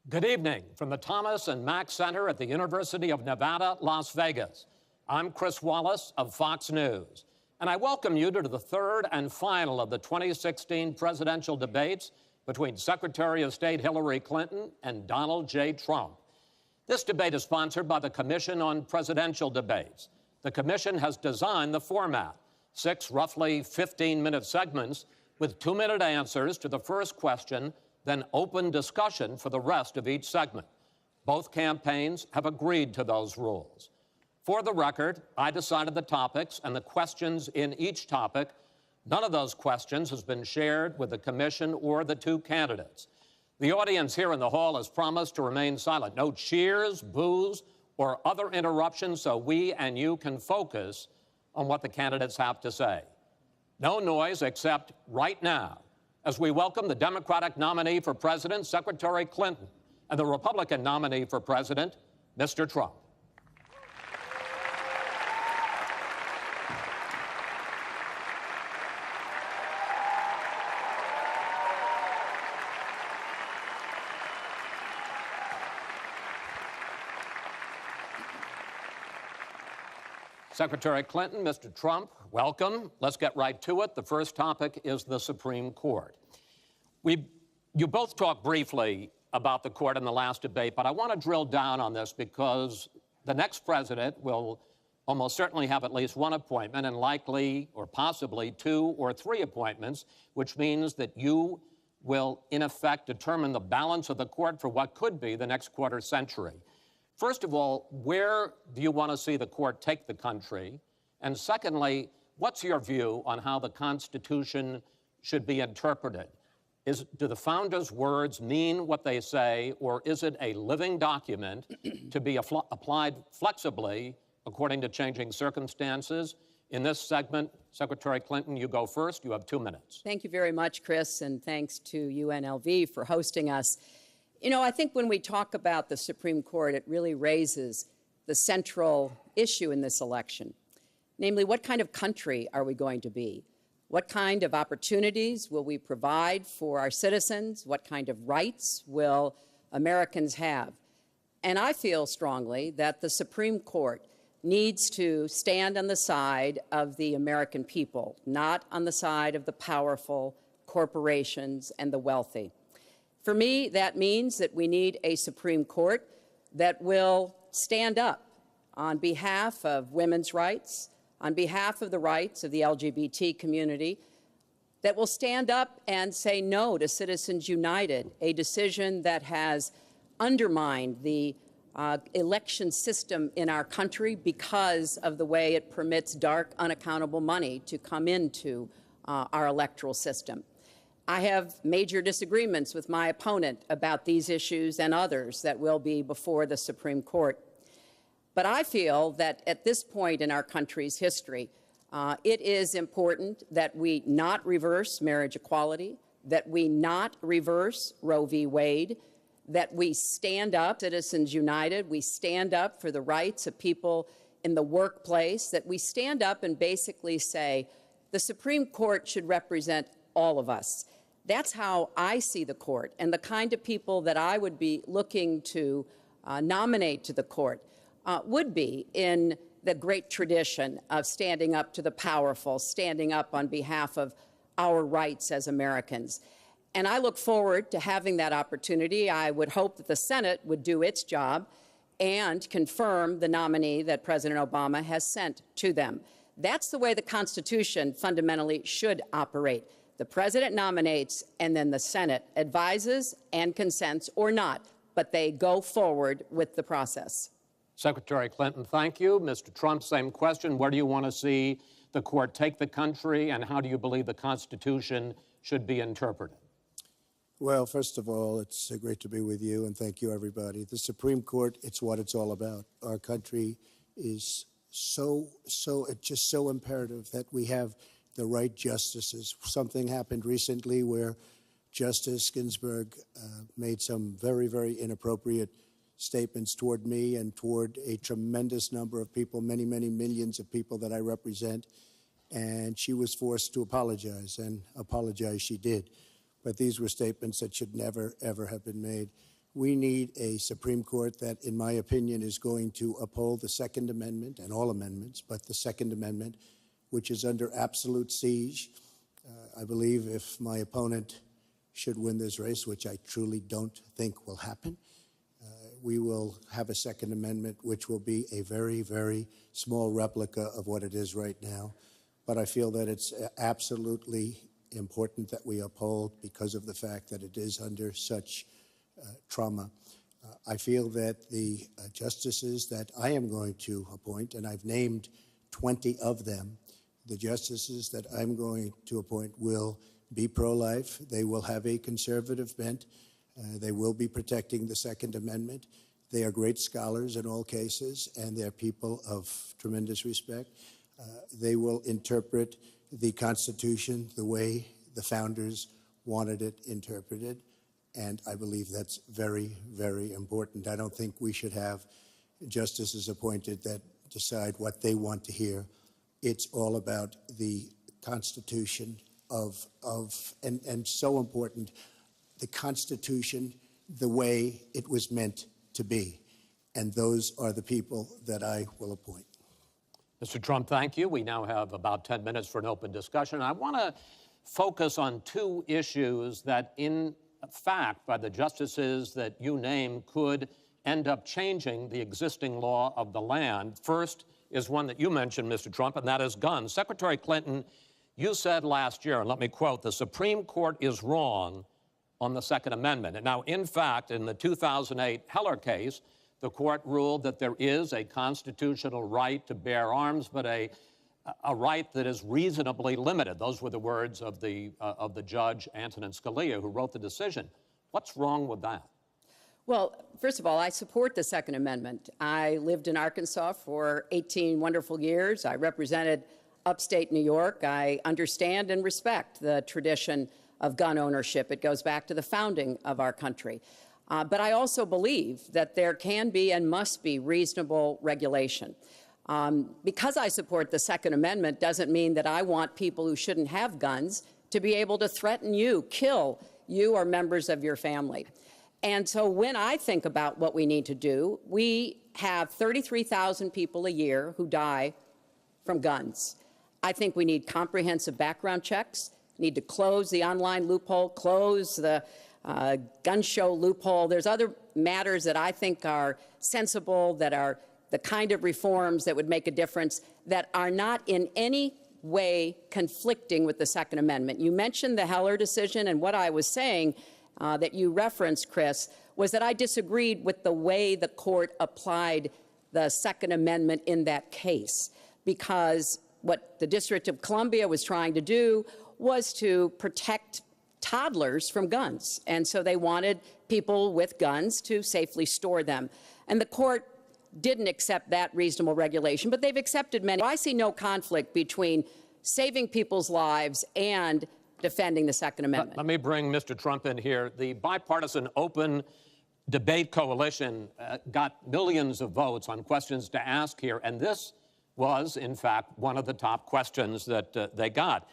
Good evening from the Thomas and Mack Center at the University of Nevada, Las Vegas. I'm Chris Wallace of Fox News, and I welcome you to the third and final of the 2016 presidential debates between Secretary of State Hillary Clinton and Donald J. Trump. This debate is sponsored by the Commission on Presidential Debates. The Commission has designed the format, 6 roughly 15-minute segments with 2-minute answers to the first question, then open discussion for the rest of each segment. Both campaigns have agreed to those rules. For the record, I decided the topics and the questions in each topic. None of those questions has been shared with the commission or the two candidates. The audience here in the hall has promised to remain silent. No cheers, boos, or other interruptions so we and you can focus on what the candidates have to say. No noise except right now, as we welcome the Democratic nominee for president, Secretary Clinton, and the Republican nominee for president, Mr. Trump. Secretary Clinton, Mr. Trump, welcome. Let's get right to it. The first topic is the Supreme Court. You both talked briefly about the court in the last debate, but I want to drill down on this because the next president will almost certainly have at least one appointment and likely or possibly 2 or 3 appointments, which means that you will, in effect, determine the balance of the court for what could be the next quarter century. First of all, where do you want to see the court take the country? And secondly, what's your view on how the Constitution should be interpreted? Do the founders' words mean what they say, or is it a living document to be applied flexibly according to changing circumstances? In this segment, Secretary Clinton, you go first. You have 2 minutes. Thank you very much, Chris, and thanks to UNLV for hosting us. You know, I think when we talk about the Supreme Court, it really raises the central issue in this election. Namely, what kind of country are we going to be? What kind of opportunities will we provide for our citizens? What kind of rights will Americans have? And I feel strongly that the Supreme Court needs to stand on the side of the American people, not on the side of the powerful corporations and the wealthy. For me, that means that we need a Supreme Court that will stand up on behalf of women's rights, on behalf of the rights of the LGBT community, that will stand up and say no to Citizens United, a decision that has undermined the election system in our country because of the way it permits dark, unaccountable money to come into our electoral system. I have major disagreements with my opponent about these issues and others that will be before the Supreme Court. But I feel that at this point in our country's history, it is important that we not reverse marriage equality, that we not reverse Roe v. Wade, that we stand up, Citizens United, we stand up for the rights of people in the workplace, that we stand up and basically say the Supreme Court should represent all of us. That's how I see the court, and the kind of people that I would be looking to nominate to the court would be in the great tradition of standing up to the powerful, standing up on behalf of our rights as Americans. And I look forward to having that opportunity. I would hope that the Senate would do its job and confirm the nominee that President Obama has sent to them. That's the way the Constitution fundamentally should operate. The president nominates, and then the Senate advises and consents or not, but they go forward with the process. Secretary Clinton, thank you. Mr. Trump, same question. Where do you want to see the court take the country, and how do you believe the Constitution should be interpreted? Well, first of all, it's great to be with you, and thank you, everybody. The Supreme Court, it's what it's all about. Our country is it's just so imperative that we have the right justices. Something happened recently where Justice Ginsburg made some very, very inappropriate statements toward me and toward a tremendous number of people, many, many millions of people that I represent. And she was forced to apologize, and apologize she did. But these were statements that should never, ever have been made. We need a Supreme Court that, in my opinion, is going to uphold the Second Amendment and all amendments, but the Second Amendment, which is under absolute siege. I believe if my opponent should win this race, which I truly don't think will happen, we will have a Second Amendment which will be a very, very small replica of what it is right now. But I feel that it's absolutely important that we uphold because of the fact that it is under such trauma. I feel that the justices that I am going to appoint, and I've named 20 of them, the justices that I'm going to appoint will be pro-life. They will have a conservative bent. They will be protecting the Second Amendment. They are great scholars in all cases, and they're people of tremendous respect. They will interpret the Constitution the way the founders wanted it interpreted, and I believe that's very, very important. I don't think we should have justices appointed that decide what they want to hear. It's all about the Constitution and so important, the Constitution the way it was meant to be. And those are the people that I will appoint. Mr. Trump, thank you. We now have about 10 minutes for an open discussion. I want to focus on two issues that, in fact, by the justices that you name, could end up changing the existing law of the land. First is one that you mentioned, Mr. Trump, and that is guns. Secretary Clinton, you said last year, and let me quote, "The Supreme Court is wrong on the Second Amendment." And now, in fact, in the 2008 Heller case, the court ruled that there is a constitutional right to bear arms, but a right that is reasonably limited. Those were the words of the judge, Antonin Scalia, who wrote the decision. What's wrong with that? Well, first of all, I support the Second Amendment. I lived in Arkansas for 18 wonderful years. I represented upstate New York. I understand and respect the tradition of gun ownership. It goes back to the founding of our country. But I also believe that there can be and must be reasonable regulation. Because I support the Second Amendment doesn't mean that I want people who shouldn't have guns to be able to threaten you, kill you or members of your family. And so when I think about what we need to do, we have 33,000 people a year who die from guns. I think we need comprehensive background checks, need to close the online loophole, close the gun show loophole. There's other matters that I think are sensible, that are the kind of reforms that would make a difference, that are not in any way conflicting with the Second Amendment. You mentioned the Heller decision, and what I was saying that you referenced, Chris, was that I disagreed with the way the court applied the Second Amendment in that case, because what the District of Columbia was trying to do was to protect toddlers from guns. And so they wanted people with guns to safely store them. And the court didn't accept that reasonable regulation, but they've accepted many. I see no conflict between saving people's lives and defending the Second Amendment. Let me bring Mr. Trump in here. The Bipartisan Open Debate Coalition got millions of votes on questions to ask here, and this was, in fact, one of the top questions that they got.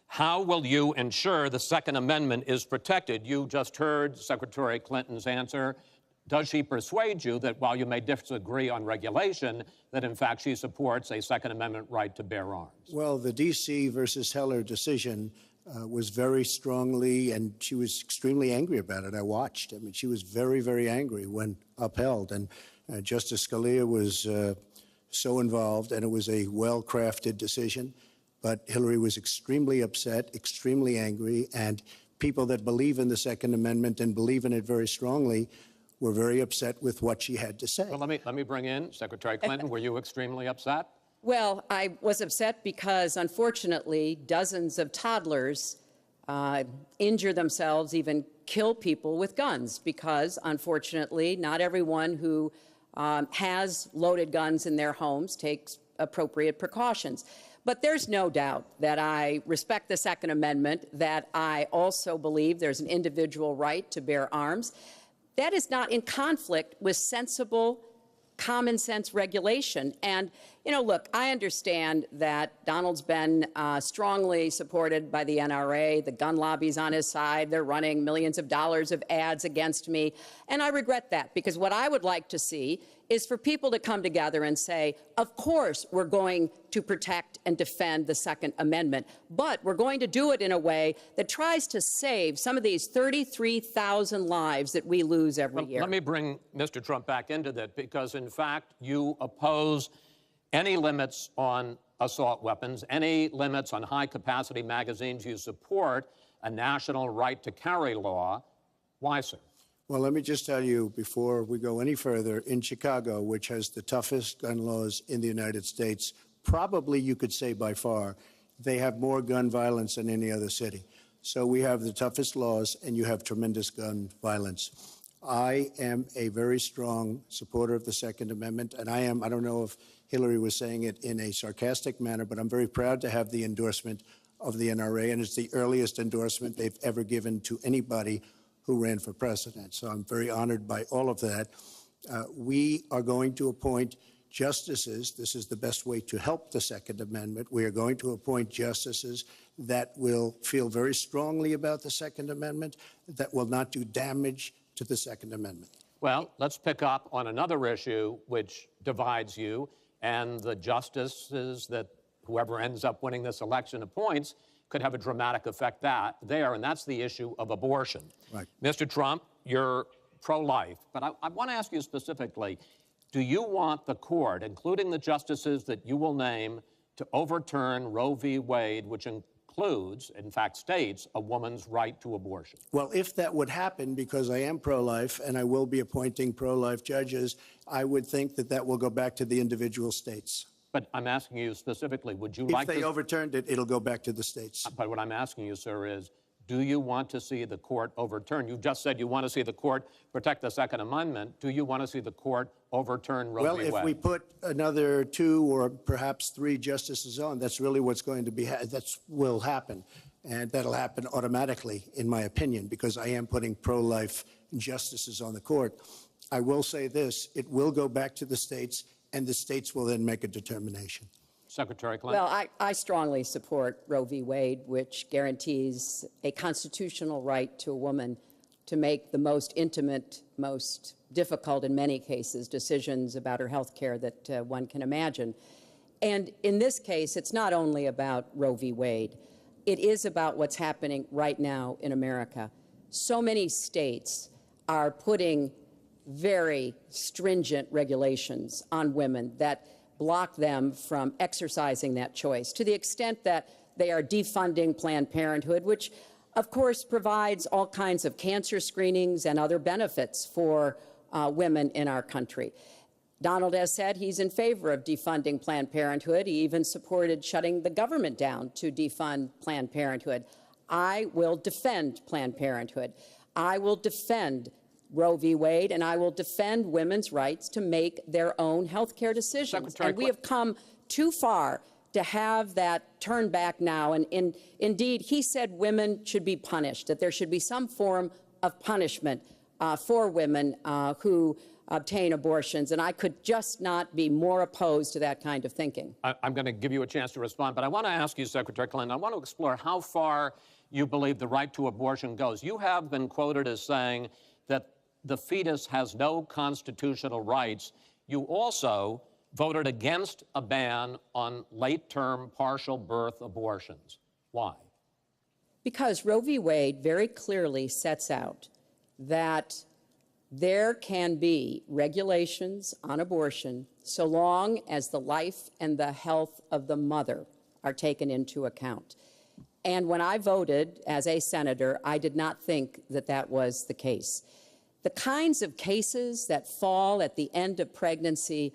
How will you ensure the Second Amendment is protected? You just heard Secretary Clinton's answer. Does she persuade you that while you may disagree on regulation, that in fact she supports a Second Amendment right to bear arms? Well, the D.C. versus Heller decision was very strongly, and she was extremely angry about it. I watched. I mean, she was very, very angry when upheld. And Justice Scalia was so involved, and it was a well-crafted decision. But Hillary was extremely upset, extremely angry, and people that believe in the Second Amendment and believe in it very strongly were very upset with what she had to say. Well, let me bring in Secretary Clinton. Were you extremely upset? Well, I was upset because, unfortunately, dozens of toddlers injure themselves, even kill people with guns, because, unfortunately, not everyone who has loaded guns in their homes takes appropriate precautions. But there's no doubt that I respect the Second Amendment, that I also believe there's an individual right to bear arms. That is not in conflict with sensible, common sense regulation. And You know, look, I understand that Donald's been strongly supported by the NRA. The gun lobby's on his side. They're running millions of dollars of ads against me. And I regret that, because what I would like to see is for people to come together and say, of course, we're going to protect and defend the Second Amendment, but we're going to do it in a way that tries to save some of these 33,000 lives that we lose every year. Let me bring Mr. Trump back into that, because, in fact, you oppose any limits on assault weapons, any limits on high-capacity magazines. You support a national right-to-carry law. Why, sir? Well, let me just tell you, before we go any further, in Chicago, which has the toughest gun laws in the United States, probably you could say by far, they have more gun violence than any other city. So we have the toughest laws, and you have tremendous gun violence. I am a very strong supporter of the Second Amendment, and I don't know if Hillary was saying it in a sarcastic manner, but I'm very proud to have the endorsement of the NRA, and it's the earliest endorsement they've ever given to anybody who ran for president. So I'm very honored by all of that. We are going to appoint justices. This is the best way to help the Second Amendment. We are going to appoint justices that will feel very strongly about the Second Amendment, that will not do damage to the Second Amendment. Well, let's pick up on another issue which divides you and the justices that whoever ends up winning this election appoints could have a dramatic effect there, and that's the issue of abortion. Right. Mr. Trump, you're pro-life, but I want to ask you specifically, do you want the court, including the justices that you will name, to overturn Roe v. Wade, which includes, in fact, states a woman's right to abortion? Well, if that would happen, because I am pro-life and I will be appointing pro-life judges, I would think that that will go back to the individual states. But I'm asking you specifically, would you If they overturned it, it'll go back to the states. But what I'm asking you, sir, is do you want to see the court overturn? You just said you want to see the court protect the Second Amendment. Do you want to see the court overturn Roe v. Wade? Well, if we put another 2 or perhaps 3 justices on, that's really what's going to be, that will happen. And that'll happen automatically, in my opinion, because I am putting pro-life justices on the court. I will say this, it will go back to the states, and the states will then make a determination. Secretary Clinton. Well, I strongly support Roe v. Wade, which guarantees a constitutional right to a woman to make the most intimate, most difficult, in many cases, decisions about her health care that one can imagine. And in this case, it's not only about Roe v. Wade. It is about what's happening right now in America. So many states are putting very stringent regulations on women that block them from exercising that choice, to the extent that they are defunding Planned Parenthood, which, of course, provides all kinds of cancer screenings and other benefits for women in our country. Donald has said he's in favor of defunding Planned Parenthood. He even supported shutting the government down to defund Planned Parenthood. I will defend Planned Parenthood. I will defend Roe v. Wade, and I will defend women's rights to make their own health care decisions. And we have come too far to have that turn back now. And indeed, he said women should be punished, that there should be some form of punishment for women who obtain abortions. And I could just not be more opposed to that kind of thinking. I'm going to give you a chance to respond, but I want to ask you, Secretary Clinton, I want to explore how far you believe the right to abortion goes. You have been quoted as saying that the fetus has no constitutional rights. You also voted against a ban on late-term partial birth abortions. Why? Because Roe v. Wade very clearly sets out that there can be regulations on abortion so long as the life and the health of the mother are taken into account. And when I voted as a senator, I did not think that that was the case. The kinds of cases that fall at the end of pregnancy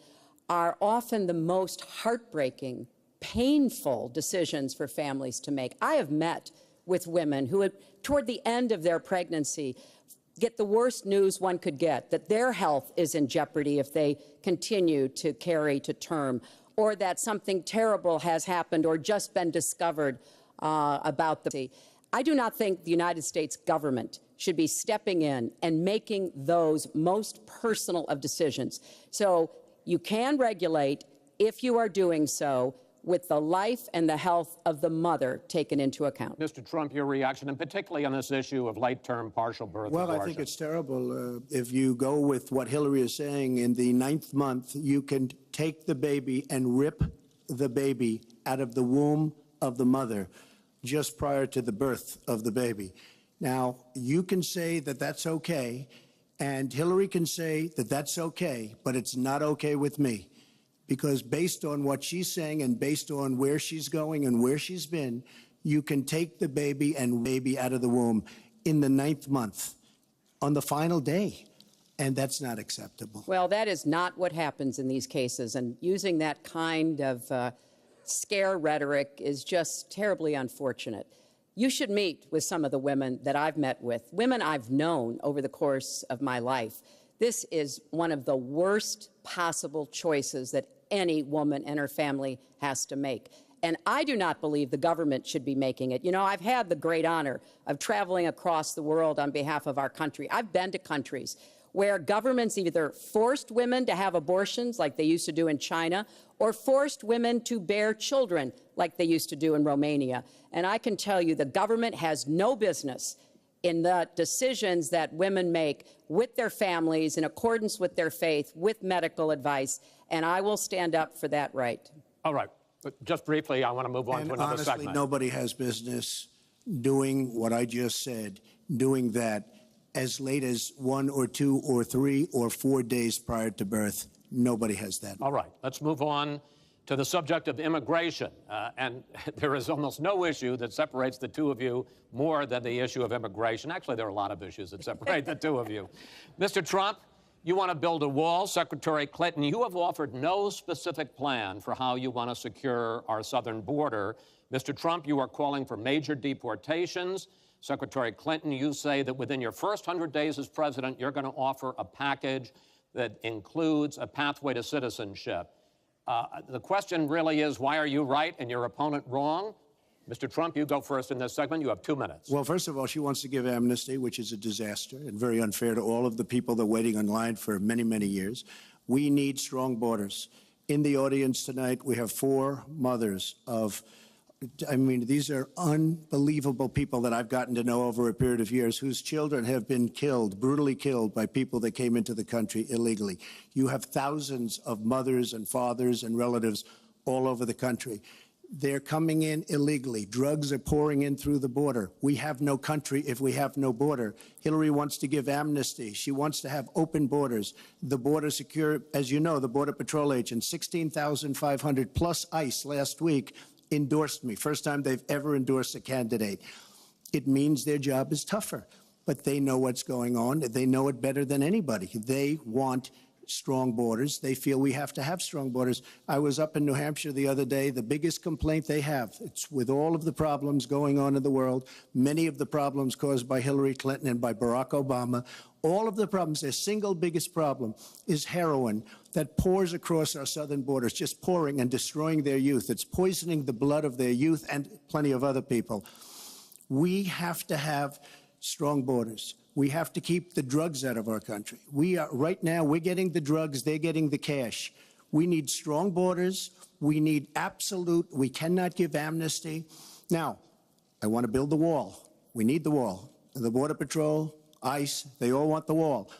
are often the most heartbreaking, painful decisions for families to make. I have met with women who, toward the end of their pregnancy, get the worst news one could get, that their health is in jeopardy if they continue to carry to term, or that something terrible has happened or just been discovered about the. I do not think the United States government should be stepping in and making those most personal of decisions. So you can regulate, if you are doing so with the life and the health of the mother taken into account. Mr. Trump, your reaction, and particularly on this issue of late-term partial birth Well, abortion. I think it's terrible. If you go with what Hillary is saying, in the 9th month, you can take the baby and rip the baby out of the womb of the mother just prior to the birth of the baby. Now, you can say that that's okay, and Hillary can say that that's okay, but it's not okay with me. Because based on what she's saying and based on where she's going and where she's been, you can take the baby and baby out of the womb in the 9th month on the final day. And that's not acceptable. Well, that is not what happens in these cases. And using that kind of scare rhetoric is just terribly unfortunate. You should meet with some of the women that I've met with, women I've known over the course of my life. This is one of the worst possible choices that any woman and her family has to make. And I do not believe the government should be making it. You know, I've had the great honor of traveling across the world on behalf of our country. I've been to countries where governments either forced women to have abortions like they used to do in China, or forced women to bear children like they used to do in Romania. And I can tell you the government has no business in the decisions that women make with their families in accordance with their faith, with medical advice, and I will stand up for that right. All right. But just briefly, I want to move on to another honestly, segment. Nobody has business doing what I just said, doing that as late as 1 or 2 or 3 or 4 days prior to birth. Nobody has that. All right. Let's move on to the subject of immigration. And there is almost no issue that separates the two of you more than the issue of immigration. Actually, there are a lot of issues that separate the two of you. Mr. Trump, you want to build a wall. Secretary Clinton, you have offered no specific plan for how you want to secure our southern border. Mr. Trump, you are calling for major deportations. Secretary Clinton, you say that within your first 100 days as president, you're going to offer a package that includes a pathway to citizenship. The question really is, why are you right and your opponent wrong? Mr. Trump, you go first in this segment. You have 2 minutes. Well, first of all, she wants to give amnesty, which is a disaster and very unfair to all of the people that are waiting in line for many, many years. We need strong borders. In the audience tonight, we have 4 mothers of, I mean, these are unbelievable people that I've gotten to know over a period of years whose children have been killed, brutally killed by people that came into the country illegally. You have thousands of mothers and fathers and relatives all over the country. They're coming in illegally. Drugs are pouring in through the border. We have no country if we have no border. Hillary wants to give amnesty. She wants to have open borders. The border secure, as you know, the Border Patrol agents, 16,500 plus ICE last week, endorsed me. First time they've ever endorsed a candidate. It means their job is tougher, but they know what's going on. They know it better than anybody. They want strong borders. They feel we have to have strong borders. I was up in New Hampshire the other day. The biggest complaint they have, it's with all of the problems going on in the world, many of the problems caused by Hillary Clinton and by Barack Obama, all of the problems, their single biggest problem is heroin that pours across our southern borders, just pouring and destroying their youth. It's poisoning the blood of their youth and plenty of other people. We have to have strong borders. We have to keep the drugs out of our country. Right now, we're getting the drugs, they're getting the cash. We need strong borders. We need we cannot give amnesty. Now, I want to build the wall. We need the wall. The Border Patrol, ICE, they all want the wall.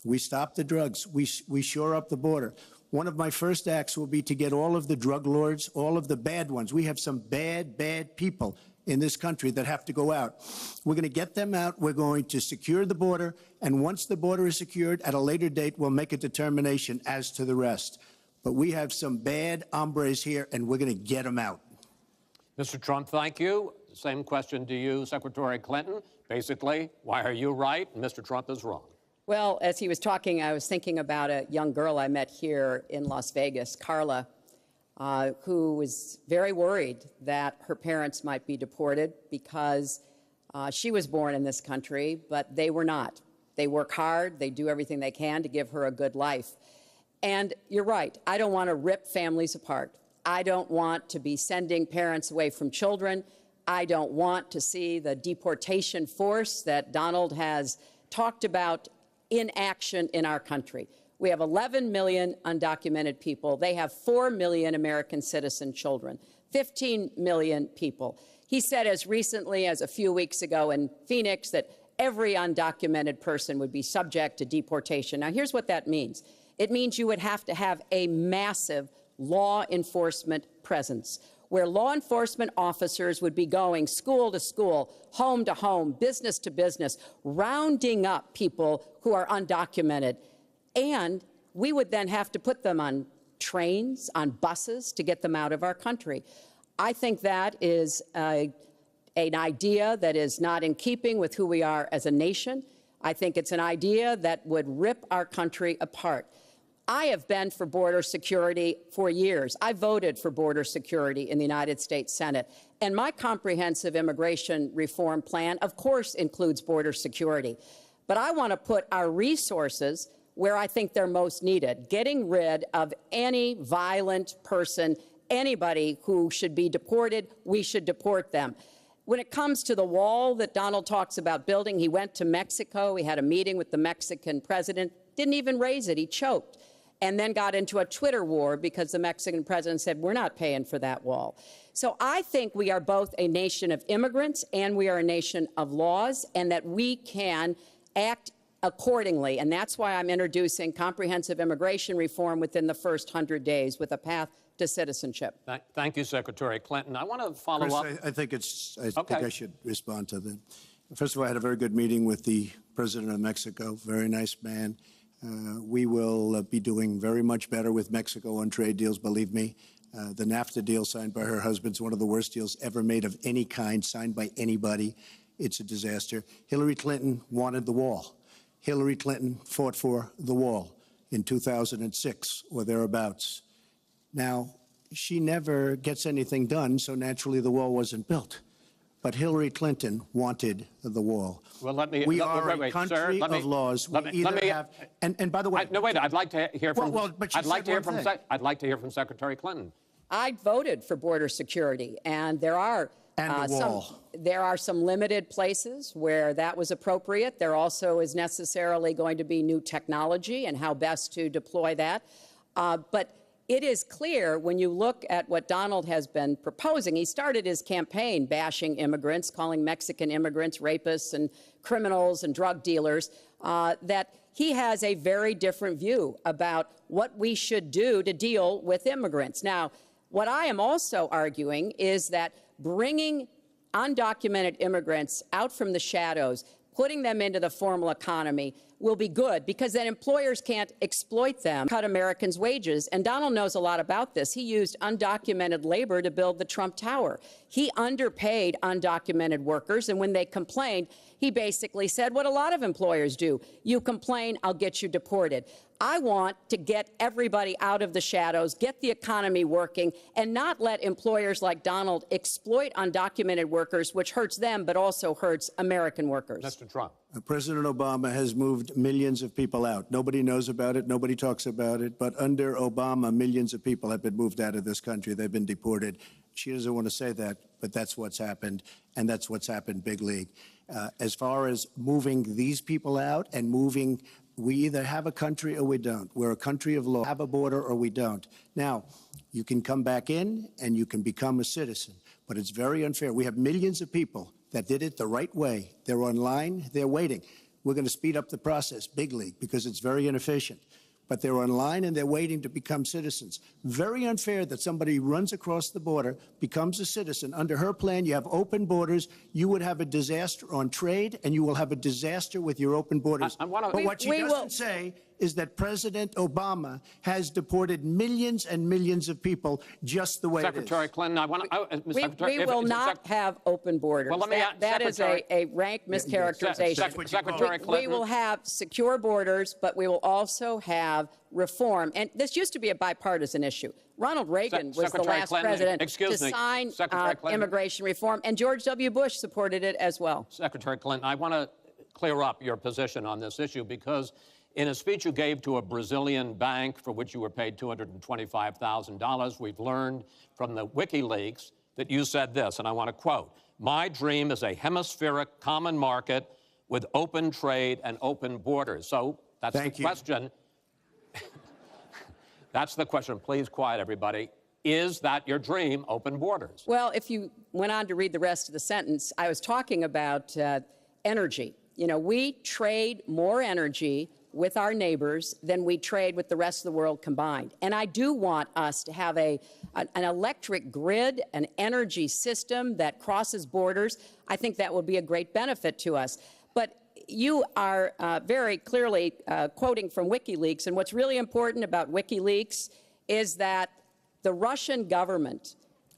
We stop the drugs. We shore up the border. One of my first acts will be to get all of the drug lords, all of the bad ones. We have some bad, bad people in this country that have to go out. We're going to get them out. We're going to secure the border. And once the border is secured, at a later date, we'll make a determination as to the rest. But we have some bad hombres here, and we're going to get them out. Mr. Trump, thank you. Same question to you, Secretary Clinton. Basically, why are you right and Mr. Trump is wrong? Well, as he was talking, I was thinking about a young girl I met here in Las Vegas, Carla, who was very worried that her parents might be deported because she was born in this country, but they were not. They work hard. They do everything they can to give her a good life. And you're right. I don't want to rip families apart. I don't want to be sending parents away from children. I don't want to see the deportation force that Donald has talked about in action in our country. We have 11 million undocumented people. They have 4 million American citizen children, 15 million people. He said as recently as a few weeks ago in Phoenix that every undocumented person would be subject to deportation. Now, here's what that means. It means you would have to have a massive law enforcement presence, where law enforcement officers would be going school to school, home to home, business to business, rounding up people who are undocumented. And we would then have to put them on trains, on buses to get them out of our country. I think that is an idea that is not in keeping with who we are as a nation. I think it's an idea that would rip our country apart. I have been for border security for years. I voted for border security in the United States Senate. And my comprehensive immigration reform plan, of course, includes border security. But I want to put our resources where I think they're most needed, getting rid of any violent person, anybody who should be deported. We should deport them. When it comes to the wall that Donald talks about building, he went to Mexico. He had a meeting with the Mexican president, didn't even raise it. He choked, and then got into a Twitter war because the Mexican president said, we're not paying for that wall. So I think we are both a nation of immigrants and we are a nation of laws, and that we can act accordingly. And that's why I'm introducing comprehensive immigration reform within the first 100 days with a path to citizenship. Thank you, Secretary Clinton. I want to follow up. I think I should respond to that. First of all, I had a very good meeting with the president of Mexico, very nice man. We will be doing very much better with Mexico on trade deals, believe me. The NAFTA deal signed by her husband is one of the worst deals ever made of any kind, signed by anybody. It's a disaster. Hillary Clinton wanted the wall. Hillary Clinton fought for the wall in 2006 or thereabouts. Now, she never gets anything done, so naturally the wall wasn't built. But Hillary Clinton wanted the wall. Well, let me. We are a country of laws. And by the way, no, wait. I'd like to hear from. But I'd like to hear from Secretary Clinton. I voted for border security, and there are some limited places where that was appropriate. There also is necessarily going to be new technology and how best to deploy that. But it is clear when you look at what Donald has been proposing. He started his campaign bashing immigrants, calling Mexican immigrants rapists and criminals and drug dealers, that he has a very different view about what we should do to deal with immigrants. Now, what I am also arguing is that bringing undocumented immigrants out from the shadows, putting them into the formal economy, will be good, because then employers can't exploit them, cut Americans' wages. And Donald knows a lot about this. He used undocumented labor to build the Trump Tower. He underpaid undocumented workers, and when they complained, he basically said what a lot of employers do. You complain, I'll get you deported. I want to get everybody out of the shadows, get the economy working, and not let employers like Donald exploit undocumented workers, which hurts them but also hurts American workers. Mr. Trump. President Obama has moved millions of people out. Nobody knows about it. Nobody talks about it. But under Obama, millions of people have been moved out of this country. They've been deported. She doesn't want to say that, but that's what's happened, and that's what's happened big league. As far as moving these people out and moving, we either have a country or we don't. We're a country of law, have a border or we don't. Now, you can come back in and you can become a citizen, but it's very unfair. We have millions of people that did it the right way. They're online, they're waiting. We're going to speed up the process, big league, because it's very inefficient. But they're online and they're waiting to become citizens. Very unfair that somebody runs across the border, becomes a citizen. Under her plan, you have open borders. You would have a disaster on trade, and you will have a disaster with your open borders. But what she doesn't say is that President Obama has deported millions and millions of people just the way Secretary it is. Clinton, I want to. We will not have open borders. Well, let me that is a rank mischaracterization. Secretary Clinton. We will have secure borders, but we will also have reform. And this used to be a bipartisan issue. Ronald Reagan was the last president to sign immigration reform, and George W. Bush supported it as well. Secretary Clinton, I want to clear up your position on this issue, because in a speech you gave to a Brazilian bank for which you were paid $225,000, we've learned from the WikiLeaks that you said this, and I want to quote, "My dream is a hemispheric common market with open trade and open borders." So that's the question. That's the question. Please quiet, everybody. Is that your dream, open borders? Well, if you went on to read the rest of the sentence, I was talking about energy. You know, we trade more energy with our neighbors than we trade with the rest of the world combined. And I do want us to have an electric grid, an energy system that crosses borders. I think that will be a great benefit to us. But you are very clearly quoting from WikiLeaks, and what's really important about WikiLeaks is that the Russian government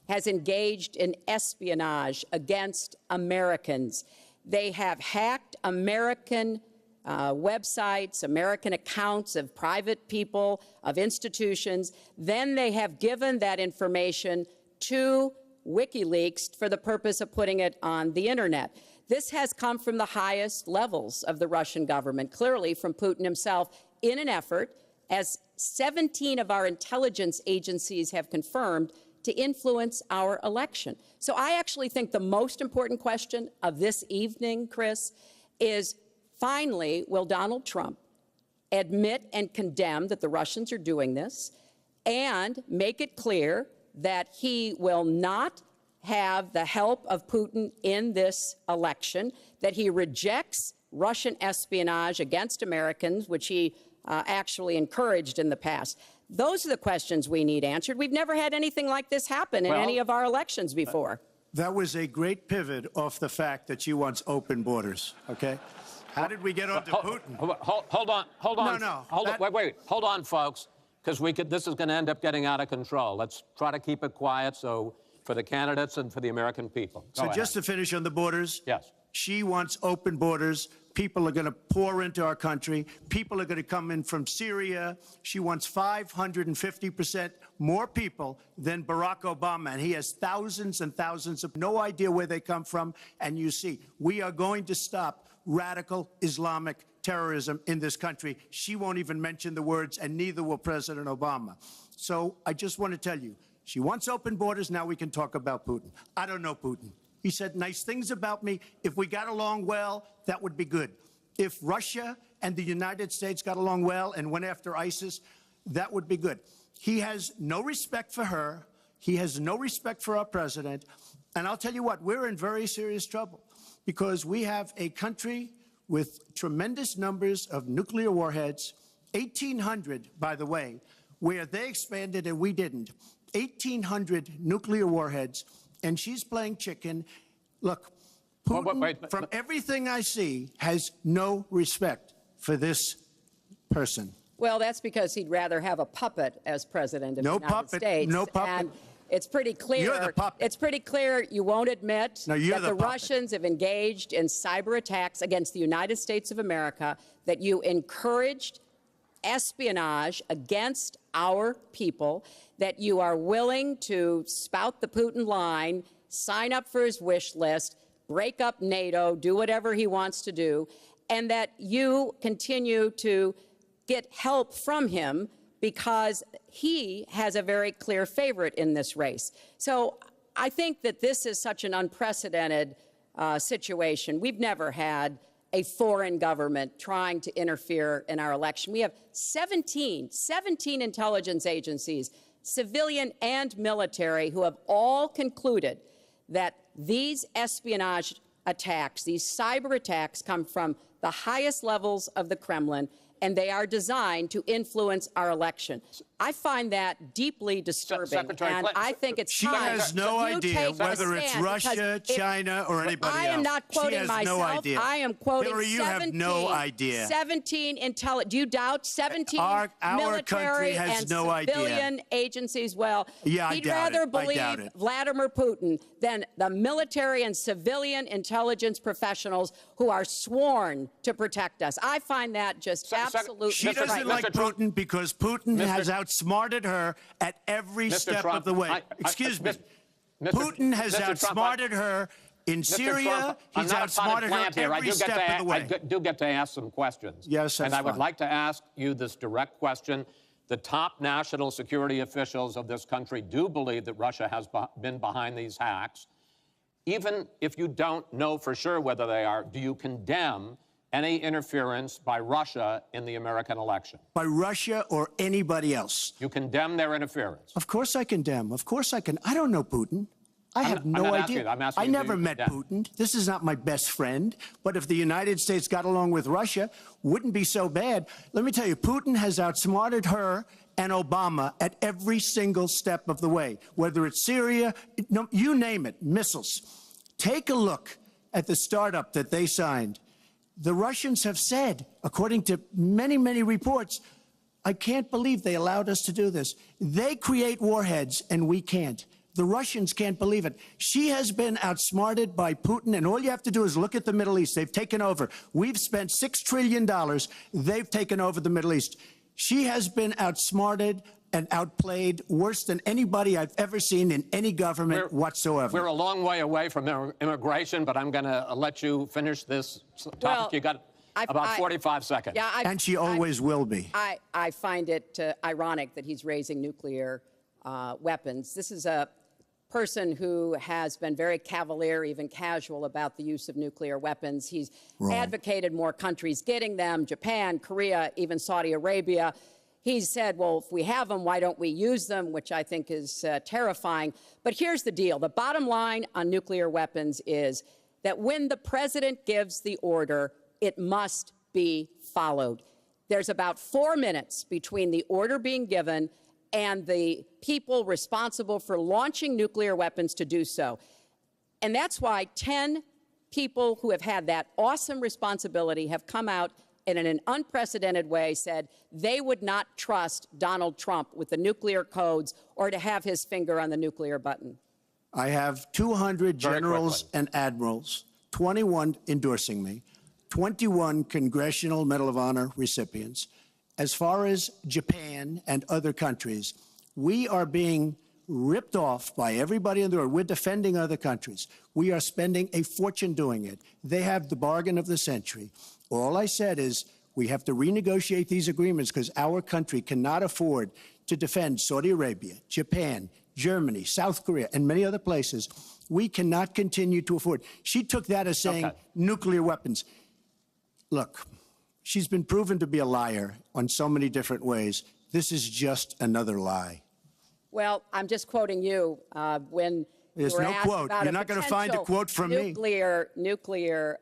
has engaged in espionage against Americans. They have hacked American websites, American accounts of private people, of institutions. Then they have given that information to WikiLeaks for the purpose of putting it on the internet. This has come from the highest levels of the Russian government, clearly from Putin himself, in an effort, as 17 of our intelligence agencies have confirmed, to influence our election. So I actually think the most important question of this evening, Chris, is finally, will Donald Trump admit and condemn that the Russians are doing this and make it clear that he will not have the help of Putin in this election, that he rejects Russian espionage against Americans, which he actually encouraged in the past. Those are the questions we need answered. We've never had anything like this happen in any of our elections before. That was a great pivot off the fact that she wants open borders, okay? How did we get onto Putin? Hold on. No. Wait. Hold on, folks, because this is going to end up getting out of control. Let's try to keep it quiet for the candidates and for the American people. So just to finish on the borders. Yes. She wants open borders. People are going to pour into our country. People are going to come in from Syria. She wants 550% more people than Barack Obama. And he has thousands and thousands of no idea where they come from. And you see, we are going to stop radical Islamic terrorism in this country. She won't even mention the words, and neither will President Obama. So I just want to tell you, she wants open borders. Now we can talk about Putin. I don't know Putin. He said nice things about me. If we got along well, that would be good. If Russia and the United States got along well and went after ISIS, that would be good. He has no respect for her. He has no respect for our president. And I'll tell you what, we're in very serious trouble because we have a country with tremendous numbers of nuclear warheads, 1,800, by the way, where they expanded and we didn't. 1,800 nuclear warheads. And she's playing chicken. Look, Putin, from everything I see, has no respect for this person. Well, that's because he'd rather have a puppet as president of the United States. No puppet. And it's pretty clear. You're the puppet. It's pretty clear you won't admit that the puppet. Russians have engaged in cyber attacks against the United States of America, that you encouraged espionage against our people, that you are willing to spout the Putin line, sign up for his wish list, break up NATO, do whatever he wants to do, and that you continue to get help from him because he has a very clear favorite in this race. So I think that this is such an unprecedented situation. We've never had a foreign government trying to interfere in our election. We have 17 intelligence agencies, civilian and military, who have all concluded that these espionage attacks, these cyber attacks, come from the highest levels of the Kremlin, and they are designed to influence our election. I find that deeply disturbing, and I think it's time. She has no idea whether it's Russia, China, or anybody else. I am not quoting myself. No idea. I am quoting Hillary, you have no idea. 17 do you doubt 17 our military has and no civilian idea. agencies? Well, yeah, he'd rather believe Vladimir Putin than the military and civilian intelligence professionals who are sworn to protect us. I find that just absolutely She doesn't like Putin because Putin has outsmarted her at every step of the way. Excuse me. Putin has outsmarted her in Syria. He's outsmarted her every step of the way. I do get to ask some questions. Yes, that's And I would fine. like to ask you this direct question. The top national security officials of this country do believe that Russia has been behind these hacks. Even if you don't know for sure whether they are, do you condemn any interference by Russia in the American election? By Russia or anybody else. You condemn their interference? Of course I condemn. Of course I can. I don't know Putin. I have no idea. I'm asking I you, never met Putin. This is not my best friend. But if the United States got along with Russia, wouldn't be so bad. Let me tell you, Putin has outsmarted her and Obama at every single step of the way, whether it's Syria, no, you name it, missiles. Take a look at the startup that they signed. The Russians have said, according to many, many reports, I can't believe they allowed us to do this. They create warheads and we can't. The Russians can't believe it. She has been outsmarted by Putin, and all you have to do is look at the Middle East. They've taken over. We've spent $6 trillion. They've taken over the Middle East. She has been outsmarted and outplayed worse than anybody I've ever seen in any government whatsoever. We're a long way away from immigration, but I'm going to let you finish this topic. You got about 45 seconds. Yeah, and she always will be. I find it ironic that he's raising nuclear weapons. This is a person who has been very cavalier, even casual, about the use of nuclear weapons. He's advocated more countries getting them, Japan, Korea, even Saudi Arabia. He's said, well, if we have them, why don't we use them, which I think is terrifying. But here's the deal. The bottom line on nuclear weapons is that when the president gives the order, it must be followed. There's about 4 minutes between the order being given and the people responsible for launching nuclear weapons to do so. And that's why 10 people who have had that awesome responsibility have come out and in an unprecedented way said they would not trust Donald Trump with the nuclear codes or to have his finger on the nuclear button. I have 200 generals and admirals, 21 endorsing me, 21 Congressional Medal of Honor recipients. As far as Japan and other countries, we are being ripped off by everybody in the world. We're defending other countries. We are spending a fortune doing it. They have the bargain of the century. All I said is we have to renegotiate these agreements because our country cannot afford to defend Saudi Arabia, Japan, Germany, South Korea, and many other places. We cannot continue to afford. She took that as saying nuclear weapons. Look. She's been proven to be a liar on so many different ways. This is just another lie. Well, I'm just quoting you when there's you were no asked quote. about You're not going to find a quote from me. Nuclear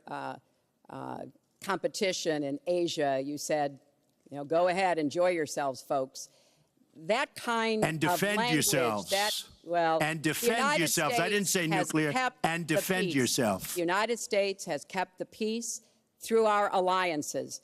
competition in Asia. You said, you know, go ahead, enjoy yourselves, folks. That kind and defend of language, yourselves. And defend yourselves. I didn't say nuclear. And defend yourself. The United States has kept the peace through our alliances.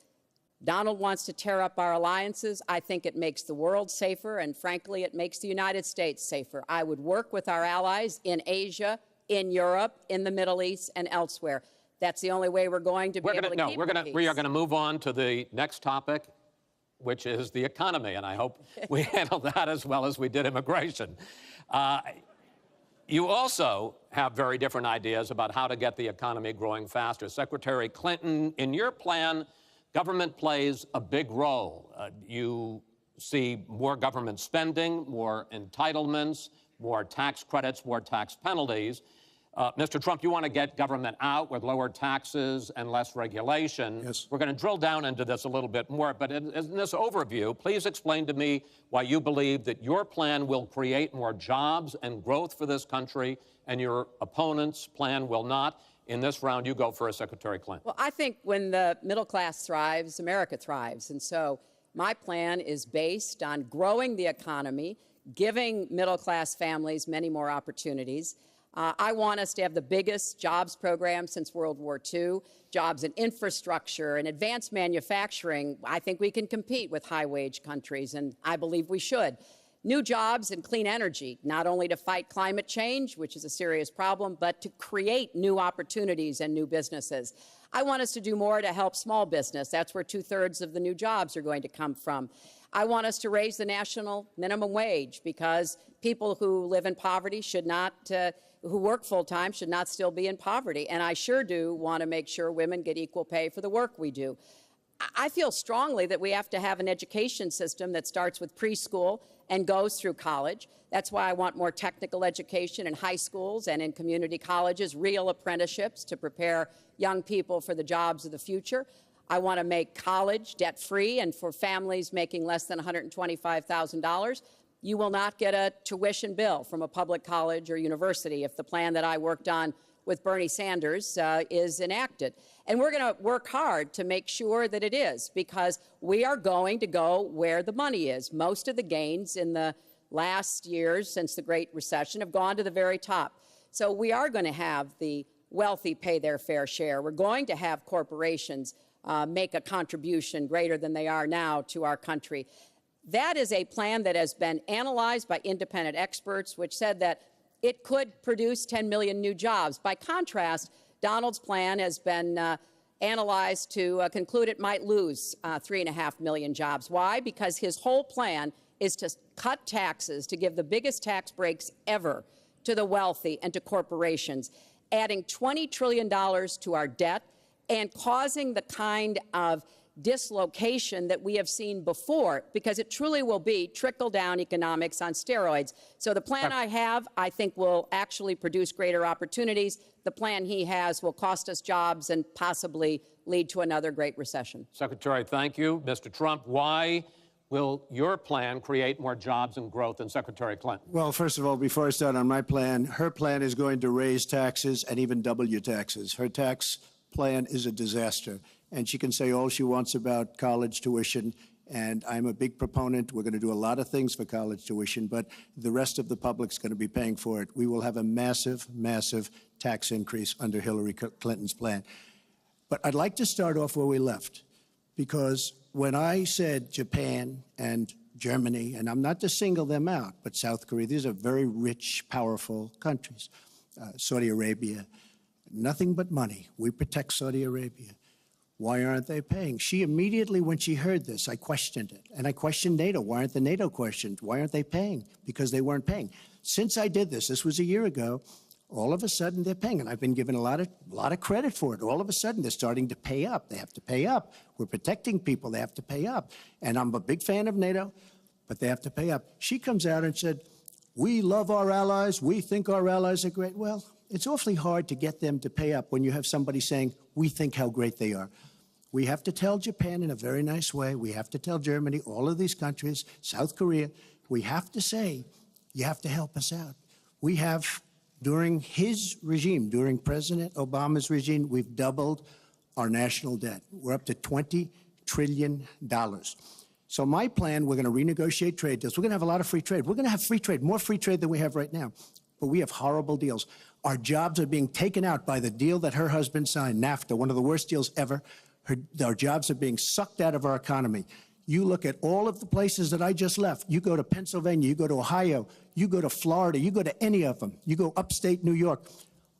Donald wants to tear up our alliances. I think it makes the world safer, and frankly, it makes the United States safer. I would work with our allies in Asia, in Europe, in the Middle East, and elsewhere. That's the only way we're going to be able to keep the peace. We are going to move on to the next topic, which is the economy, and I hope we handle that as well as we did immigration. You also have very different ideas about how to get the economy growing faster. Secretary Clinton, in your plan, government plays a big role. You see more government spending, more entitlements, more tax credits, more tax penalties. Mr. Trump, you want to get government out with lower taxes and less regulation. Yes. We're going to drill down into this a little bit more, but in this overview, please explain to me why you believe that your plan will create more jobs and growth for this country and your opponent's plan will not. In this round, you go first, Secretary Clinton. Well, I think when the middle class thrives, America thrives. And so my plan is based on growing the economy, giving middle class families many more opportunities. I want us to have the biggest jobs program since World War II, jobs in infrastructure and advanced manufacturing. I think we can compete with high-wage countries, and I believe we should. New jobs in clean energy, not only to fight climate change, which is a serious problem, but to create new opportunities and new businesses. I want us to do more to help small business. That's where 2/3 of the new jobs are going to come from. I want us to raise the national minimum wage because people who live in poverty should not, who work full-time should not still be in poverty. And I sure do want to make sure women get equal pay for the work we do. I feel strongly that we have to have an education system that starts with preschool and goes through college. That's why I want more technical education in high schools and in community colleges, real apprenticeships to prepare young people for the jobs of the future. I want to make college debt-free, and for families making less than $125,000, you will not get a tuition bill from a public college or university if the plan that I worked on with Bernie Sanders is enacted. And we're going to work hard to make sure that it is, because we are going to go where the money is. Most of the gains in the last years since the Great Recession have gone to the very top. So we are going to have the wealthy pay their fair share. We're going to have corporations make a contribution greater than they are now to our country. That is a plan that has been analyzed by independent experts, which said that it could produce 10 million new jobs. By contrast, Donald's plan has been analyzed to conclude it might lose 3.5 million jobs. Why? Because his whole plan is to cut taxes, to give the biggest tax breaks ever to the wealthy and to corporations, adding $20 trillion to our debt and causing the kind of dislocation that we have seen before, because it truly will be trickle-down economics on steroids. So the plan I have, I think, will actually produce greater opportunities. The plan he has will cost us jobs and possibly lead to another Great Recession. Secretary, thank you. Mr. Trump, why will your plan create more jobs and growth than Secretary Clinton? Well, first of all, before I start on my plan, her plan is going to raise taxes and even double your taxes. Her tax plan is a disaster. And she can say all she wants about college tuition, and I'm a big proponent. We're going to do a lot of things for college tuition, but the rest of the public's going to be paying for it. We will have a massive, massive tax increase under Hillary Clinton's plan. But I'd like to start off where we left, because when I said Japan and Germany, and I'm not to single them out, but South Korea, these are very rich, powerful countries. Saudi Arabia, nothing but money. We protect Saudi Arabia. Why aren't they paying? She immediately, when she heard this, I questioned it. And I questioned NATO. Why aren't the NATO questioned? Why aren't they paying? Because they weren't paying. Since I did this was a year ago, all of a sudden they're paying. And I've been given a lot of credit for it. All of a sudden they're starting to pay up. They have to pay up. We're protecting people. They have to pay up. And I'm a big fan of NATO, but they have to pay up. She comes out and said, we love our allies. We think our allies are great. Well, it's awfully hard to get them to pay up when you have somebody saying, we think how great they are. We have to tell Japan in a very nice way. We have to tell Germany, all of these countries, South Korea, we have to say, you have to help us out. We have, during his regime, during President Obama's regime, we've doubled our national debt. We're up to $20 trillion. So my plan, we're going to renegotiate trade deals. We're going to have a lot of free trade. We're going to have free trade, more free trade than we have right now. But we have horrible deals. Our jobs are being taken out by the deal that her husband signed, NAFTA, one of the worst deals ever. Our jobs are being sucked out of our economy. You look at all of the places that I just left. You go to Pennsylvania, you go to Ohio, you go to Florida, you go to any of them. You go upstate New York.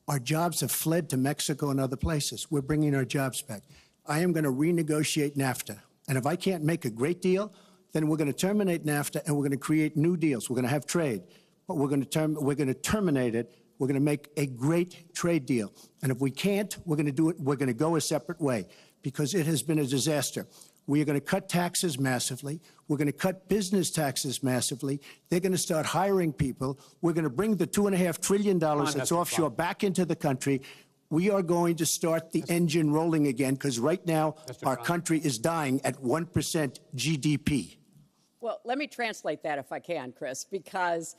Our jobs have fled to Mexico and other places. We're bringing our jobs back. I am going to renegotiate NAFTA. And if I can't make a great deal, then we're going to terminate NAFTA and we're going to create new deals. We're going to have trade, but we're going to terminate it. We're going to make a great trade deal. And if we can't, we're going to do it. We're going to go a separate way, because it has been a disaster. We are going to cut taxes massively. We're going to cut business taxes massively. They're going to start hiring people. We're going to bring the $2.5 trillion that's offshore back into the country. We are going to start the engine rolling again, because right now our country is dying at 1% GDP. Well, let me translate that if I can, Chris, because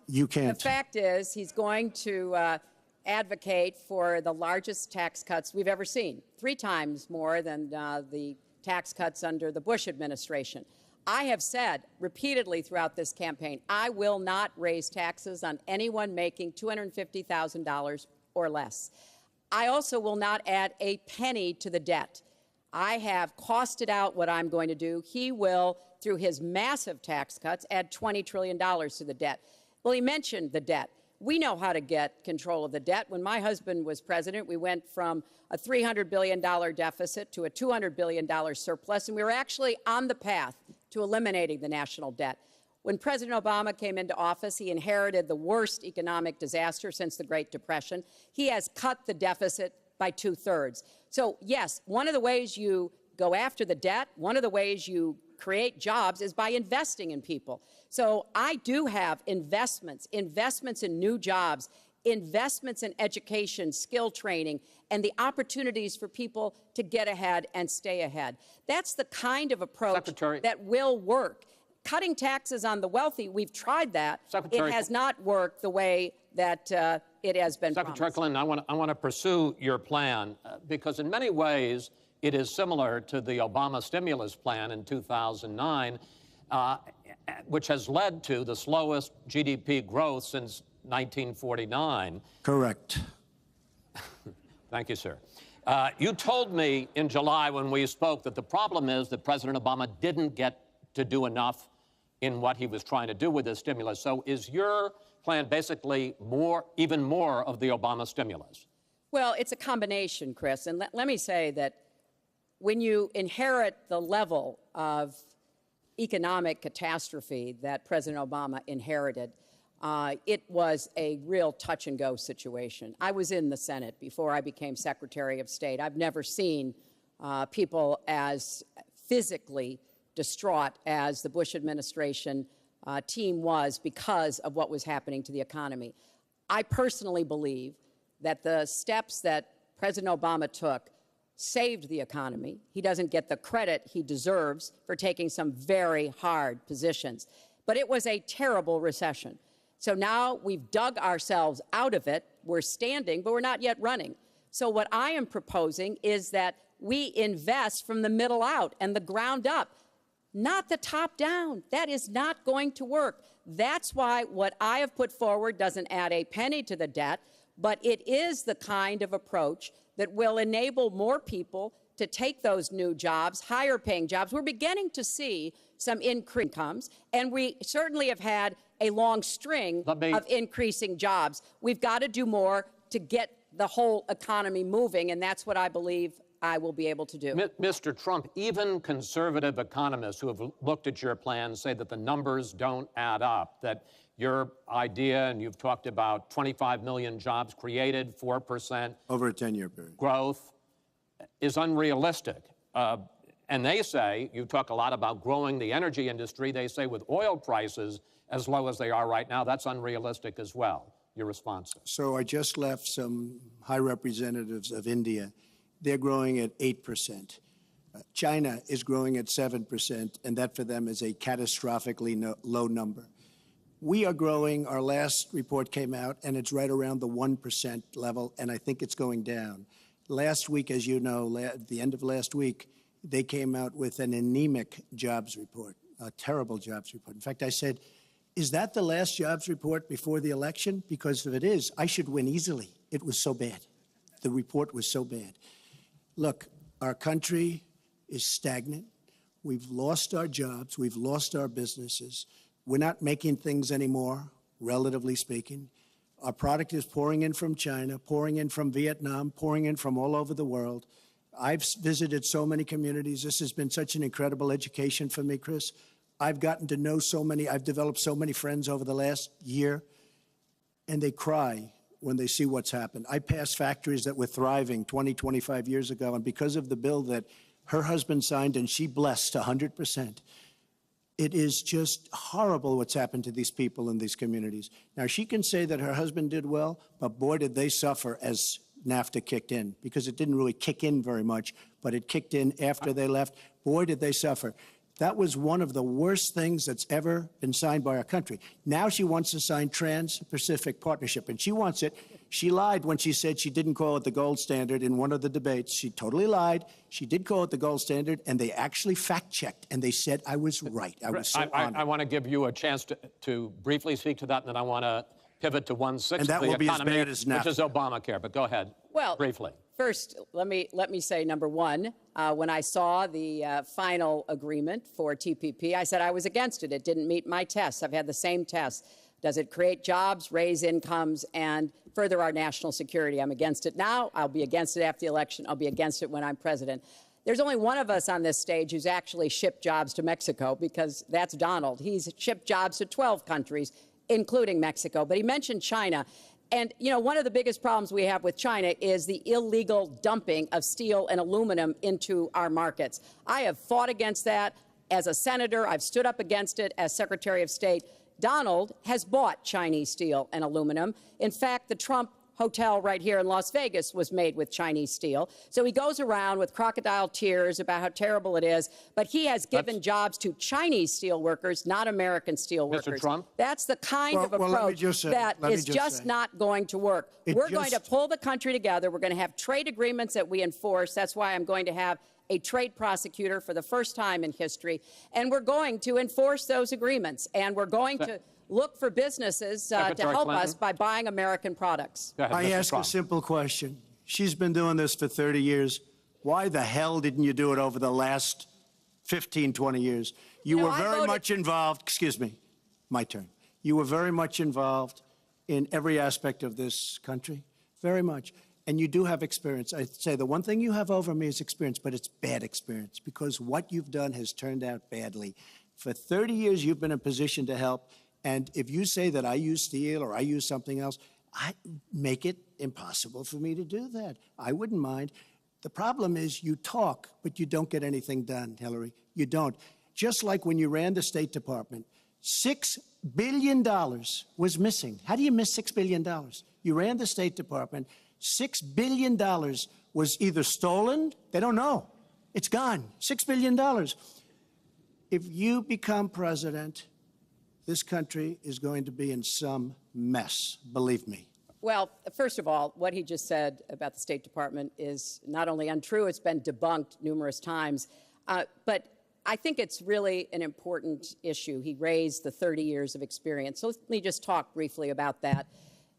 you can't. The fact is he's going to advocate for the largest tax cuts we've ever seen, 3 times more than the tax cuts under the Bush administration. I have said repeatedly throughout this campaign, I will not raise taxes on anyone making $250,000 or less. I also will not add a penny to the debt. I have costed out what I'm going to do. He will, through his massive tax cuts, add $20 trillion to the debt. Well, he mentioned the debt. We know how to get control of the debt. When my husband was president, we went from a $300 billion deficit to a $200 billion surplus, and we were actually on the path to eliminating the national debt. When President Obama came into office, he inherited the worst economic disaster since the Great Depression. He has cut the deficit by 2/3. So, yes, one of the ways you go after the debt, one of the ways you create jobs is by investing in people. So I do have investments in new jobs investments in education, skill training, and the opportunities for people to get ahead and stay ahead. That's the kind of approach that will work. Cutting taxes on the wealthy, we've tried that. It has not worked the way that it has been promised. Secretary Clinton, I want to pursue your plan because in many ways it is similar to the Obama stimulus plan in 2009, which has led to the slowest GDP growth since 1949. Correct. Thank you, sir. You told me in July when we spoke that the problem is that President Obama didn't get to do enough in what he was trying to do with this stimulus. So is your plan basically even more of the Obama stimulus? Well, it's a combination, Chris. And let me say that when you inherit the level of economic catastrophe that President Obama inherited, it was a real touch-and-go situation. I was in the Senate before I became Secretary of State. I've never seen people as physically distraught as the Bush administration team was because of what was happening to the economy. I personally believe that the steps that President Obama took saved the economy. He doesn't get the credit he deserves for taking some very hard positions. But it was a terrible recession. So now we've dug ourselves out of it. We're standing, but we're not yet running. So what I am proposing is that we invest from the middle out and the ground up, not the top down. That is not going to work. That's why what I have put forward doesn't add a penny to the debt, but it is the kind of approach that will enable more people to take those new jobs, higher paying jobs. We're beginning to see some increased incomes, and we certainly have had a long string of increasing jobs. We've got to do more to get the whole economy moving, and that's what I believe I will be able to do. Mr. Trump, even conservative economists who have looked at your plan say that the numbers don't add up, that your idea, and you've talked about 25 million jobs created, 4% over a 10-year period growth, is unrealistic. And they say, you talk a lot about growing the energy industry, they say with oil prices as low as they are right now, that's unrealistic as well. Your response? So I just left some high representatives of India. They're growing at 8%. China is growing at 7%, and that for them is a catastrophically low number. We are growing. Our last report came out, and it's right around the 1% level, and I think it's going down. Last week, as you know, at the end of last week, they came out with an anemic jobs report, a terrible jobs report. In fact, I said, is that the last jobs report before the election? Because if it is, I should win easily. It was so bad. The report was so bad. Look, our country is stagnant. We've lost our jobs. We've lost our businesses. We're not making things anymore, relatively speaking. Our product is pouring in from China, pouring in from Vietnam, pouring in from all over the world. I've visited so many communities. This has been such an incredible education for me, Chris. I've gotten to know so many. I've developed so many friends over the last year, and they cry when they see what's happened. I passed factories that were thriving 20, 25 years ago, and because of the bill that her husband signed and she blessed 100%, it is just horrible what's happened to these people in these communities. Now, she can say that her husband did well, but boy, did they suffer as NAFTA kicked in, because it didn't really kick in very much, but it kicked in after they left. Boy, did they suffer. That was one of the worst things that's ever been signed by our country. Now she wants to sign Trans-Pacific Partnership, and she wants it. She lied when she said she didn't call it the gold standard in one of the debates. She totally lied. She did call it the gold standard, and they actually fact-checked, and they said I was right. I was so honored. I want to give you a chance to briefly speak to that, and then I want to pivot to 1/6 of the economy, which is Obamacare. But go ahead, briefly. First, let me say, number one, when I saw the final agreement for TPP, I said I was against it. It didn't meet my tests. I've had the same tests. Does it create jobs, raise incomes, and further our national security? I'm against it now. I'll be against it after the election. I'll be against it when I'm president. There's only one of us on this stage who's actually shipped jobs to Mexico, because that's Donald. He's shipped jobs to 12 countries, including Mexico. But he mentioned China. And, you know, one of the biggest problems we have with China is the illegal dumping of steel and aluminum into our markets. I have fought against that as a senator. I've stood up against it as Secretary of State. Donald has bought Chinese steel and aluminum. In fact, the Trump hotel right here in Las Vegas was made with Chinese steel. So he goes around with crocodile tears about how terrible it is, but he has given jobs to Chinese steel workers, not American steel workers. Mr. Trump? That's the kind of approach that is just not going to work. We're going to pull the country together. We're going to have trade agreements that we enforce. That's why I'm going to have a trade prosecutor for the first time in history. And we're going to enforce those agreements. And we're going to look for businesses to help us by buying American products. I ask a simple question. She's been doing this for 30 years. Why the hell didn't you do it over the last 15, 20 years? You were very much involved. Excuse me, my turn. You were very much involved in every aspect of this country, very much. And you do have experience. I'd say the one thing you have over me is experience, but it's bad experience because what you've done has turned out badly. For 30 years, you've been in a position to help. And if you say that I use steel or I use something else, I make it impossible for me to do that. I wouldn't mind. The problem is you talk, but you don't get anything done, Hillary. You don't. Just like when you ran the State Department, $6 billion was missing. How do you miss $6 billion? You ran the State Department. $6 billion was either stolen, they don't know. It's gone. $6 billion. If you become president, this country is going to be in some mess, believe me. Well, first of all, what he just said about the State Department is not only untrue, it's been debunked numerous times. But I think it's really an important issue. He raised the 30 years of experience. So let me just talk briefly about that.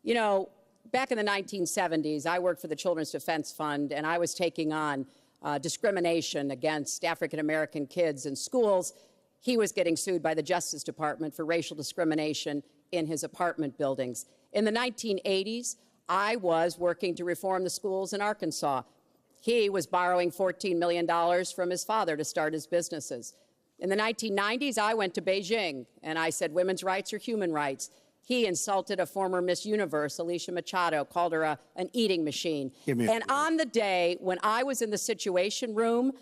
You know, back in the 1970s, I worked for the Children's Defense Fund, and I was taking on discrimination against African-American kids in schools. He was getting sued by the Justice Department for racial discrimination in his apartment buildings. In the 1980s, I was working to reform the schools in Arkansas. He was borrowing $14 million from his father to start his businesses. In the 1990s, I went to Beijing, and I said women's rights are human rights. He insulted a former Miss Universe, Alicia Machado, called her an eating machine. And on the day when I was in the Situation Room,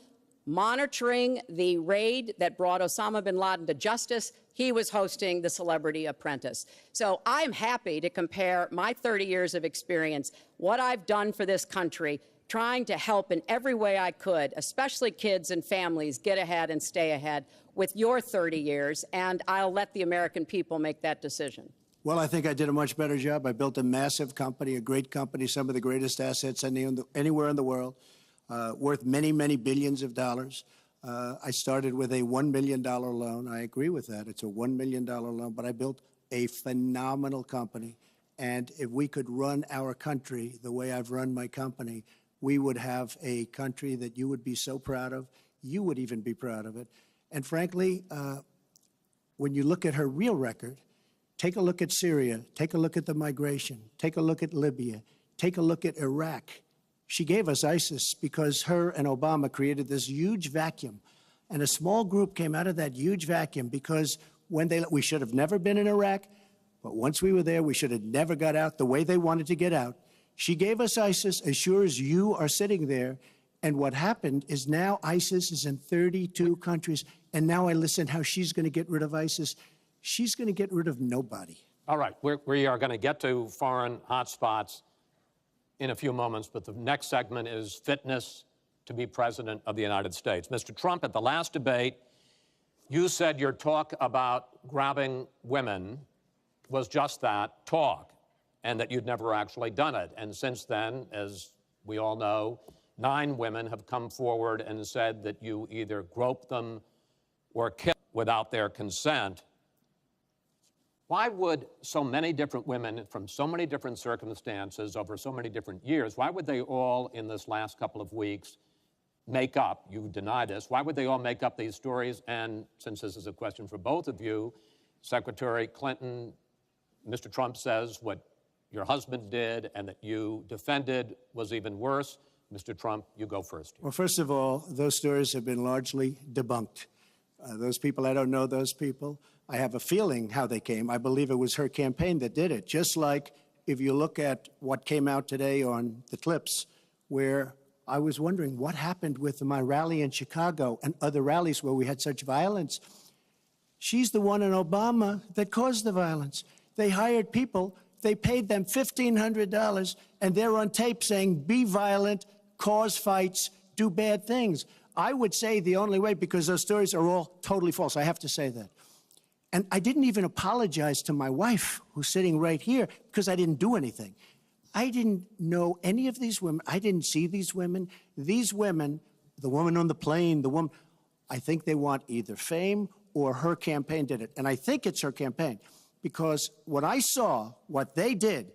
monitoring the raid that brought Osama bin Laden to justice, he was hosting the Celebrity Apprentice. So I'm happy to compare my 30 years of experience, what I've done for this country, trying to help in every way I could, especially kids and families, get ahead and stay ahead, with your 30 years, and I'll let the American people make that decision. Well, I think I did a much better job. I built a massive company, a great company, some of the greatest assets anywhere in the world. Worth many, many billions of dollars. I started with a $1 million loan. I agree with that. It's a $1 million loan, but I built a phenomenal company. And if we could run our country the way I've run my company, we would have a country that you would be so proud of. You would even be proud of it. And frankly, when you look at her real record, take a look at Syria, take a look at the migration, take a look at Libya, take a look at Iraq. She gave us ISIS because her and Obama created this huge vacuum. And a small group came out of that huge vacuum because we should have never been in Iraq, but once we were there, we should have never got out the way they wanted to get out. She gave us ISIS as sure as you are sitting there. And what happened is now ISIS is in 32 countries. And now I listen how she's going to get rid of ISIS. She's going to get rid of nobody. All right, we are going to get to foreign hotspots in a few moments, but the next segment is fitness to be president of the United States. Mr. Trump, at the last debate, you said your talk about grabbing women was just that, talk, and that you'd never actually done it. And since then, as we all know, 9 women have come forward and said that you either groped them or kissed without their consent. Why would so many different women from so many different circumstances over so many different years, why would they all in this last couple of weeks make up, you deny this, why would they all make up these stories? And since this is a question for both of you, Secretary Clinton, Mr. Trump says what your husband did and that you defended was even worse. Mr. Trump, you go first. Well, first of all, those stories have been largely debunked. Those people, I don't know those people. I have a feeling how they came. I believe it was her campaign that did it. Just like if you look at what came out today on the clips, where I was wondering what happened with my rally in Chicago and other rallies where we had such violence. She's the one in Obama that caused the violence. They hired people, they paid them $1,500, and they're on tape saying, be violent, cause fights, do bad things. I would say the only way, because those stories are all totally false, I have to say that. And I didn't even apologize to my wife, who's sitting right here, because I didn't do anything. I didn't know any of these women. I didn't see these women. These women, the woman on the plane, the woman, I think they want either fame or her campaign did it. And I think it's her campaign, because when I saw what they did,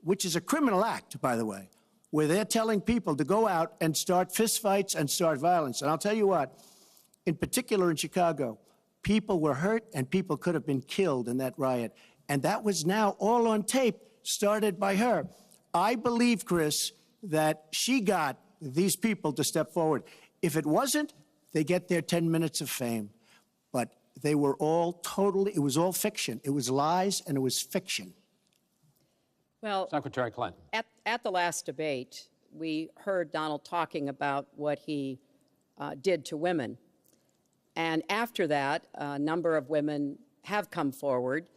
which is a criminal act, by the way, where they're telling people to go out and start fistfights and start violence. And I'll tell you what, in particular in Chicago, people were hurt and people could have been killed in that riot. And that was now all on tape, started by her. I believe, Chris, that she got these people to step forward. If it wasn't, they get their 10 minutes of fame. But they were all totally, it was all fiction. It was lies and it was fiction. Well, Secretary Clinton. At the last debate, we heard Donald talking about what he did to women. And after that, a number of women have come forward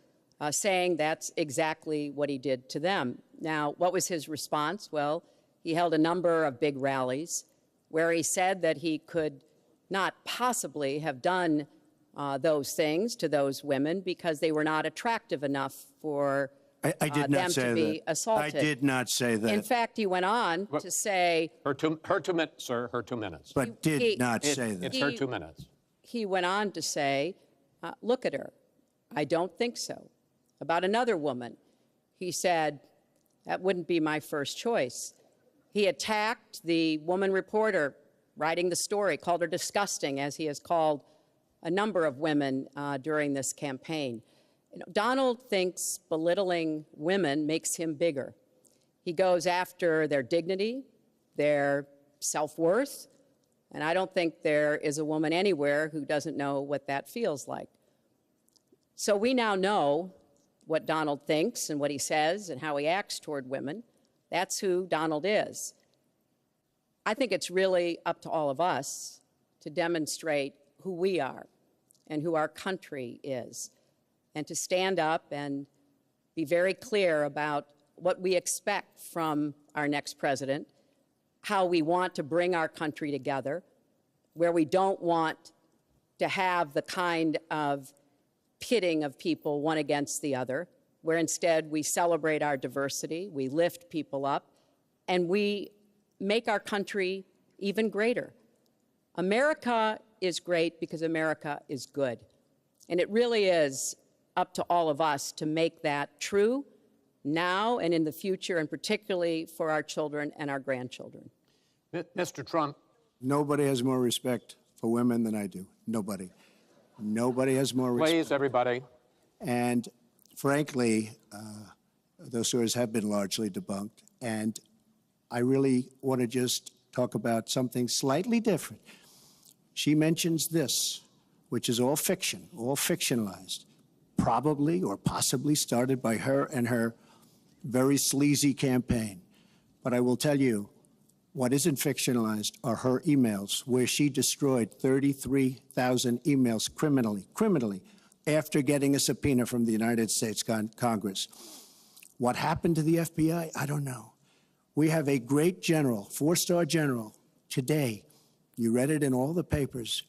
saying that's exactly what he did to them. Now, what was his response? Well, he held a number of big rallies where he said that he could not possibly have done those things to those women because they were not attractive enough for I did not them say to be that. assaulted. I did not say that. In fact, he went on to say... Her 2 minutes, sir, her 2 minutes. But did not say that. It's her 2 minutes. He went on to say, look at her. I don't think so. About another woman, he said, that wouldn't be my first choice. He attacked the woman reporter writing the story, called her disgusting, as he has called a number of women during this campaign. You know, Donald thinks belittling women makes him bigger. He goes after their dignity, their self-worth, and I don't think there is a woman anywhere who doesn't know what that feels like. So we now know what Donald thinks and what he says and how he acts toward women. That's who Donald is. I think it's really up to all of us to demonstrate who we are and who our country is, and to stand up and be very clear about what we expect from our next president, how we want to bring our country together, where we don't want to have the kind of pitting of people one against the other, where instead we celebrate our diversity, we lift people up, and we make our country even greater. America is great because America is good. And it really is up to all of us to make that true now and in the future, and particularly for our children and our grandchildren. Mr. Trump. Nobody has more respect for women than I do. Nobody. Nobody has more respect. Please, everybody. And frankly, those stories have been largely debunked. And I really want to just talk about something slightly different. She mentions this, which is all fiction, all fictionalized, probably or possibly started by her and her very sleazy campaign. But I will tell you, what isn't fictionalized are her emails, where she destroyed 33,000 emails criminally, after getting a subpoena from the United States Congress. What happened to the FBI? I don't know. We have a great general, four-star general, today, you read it in all the papers,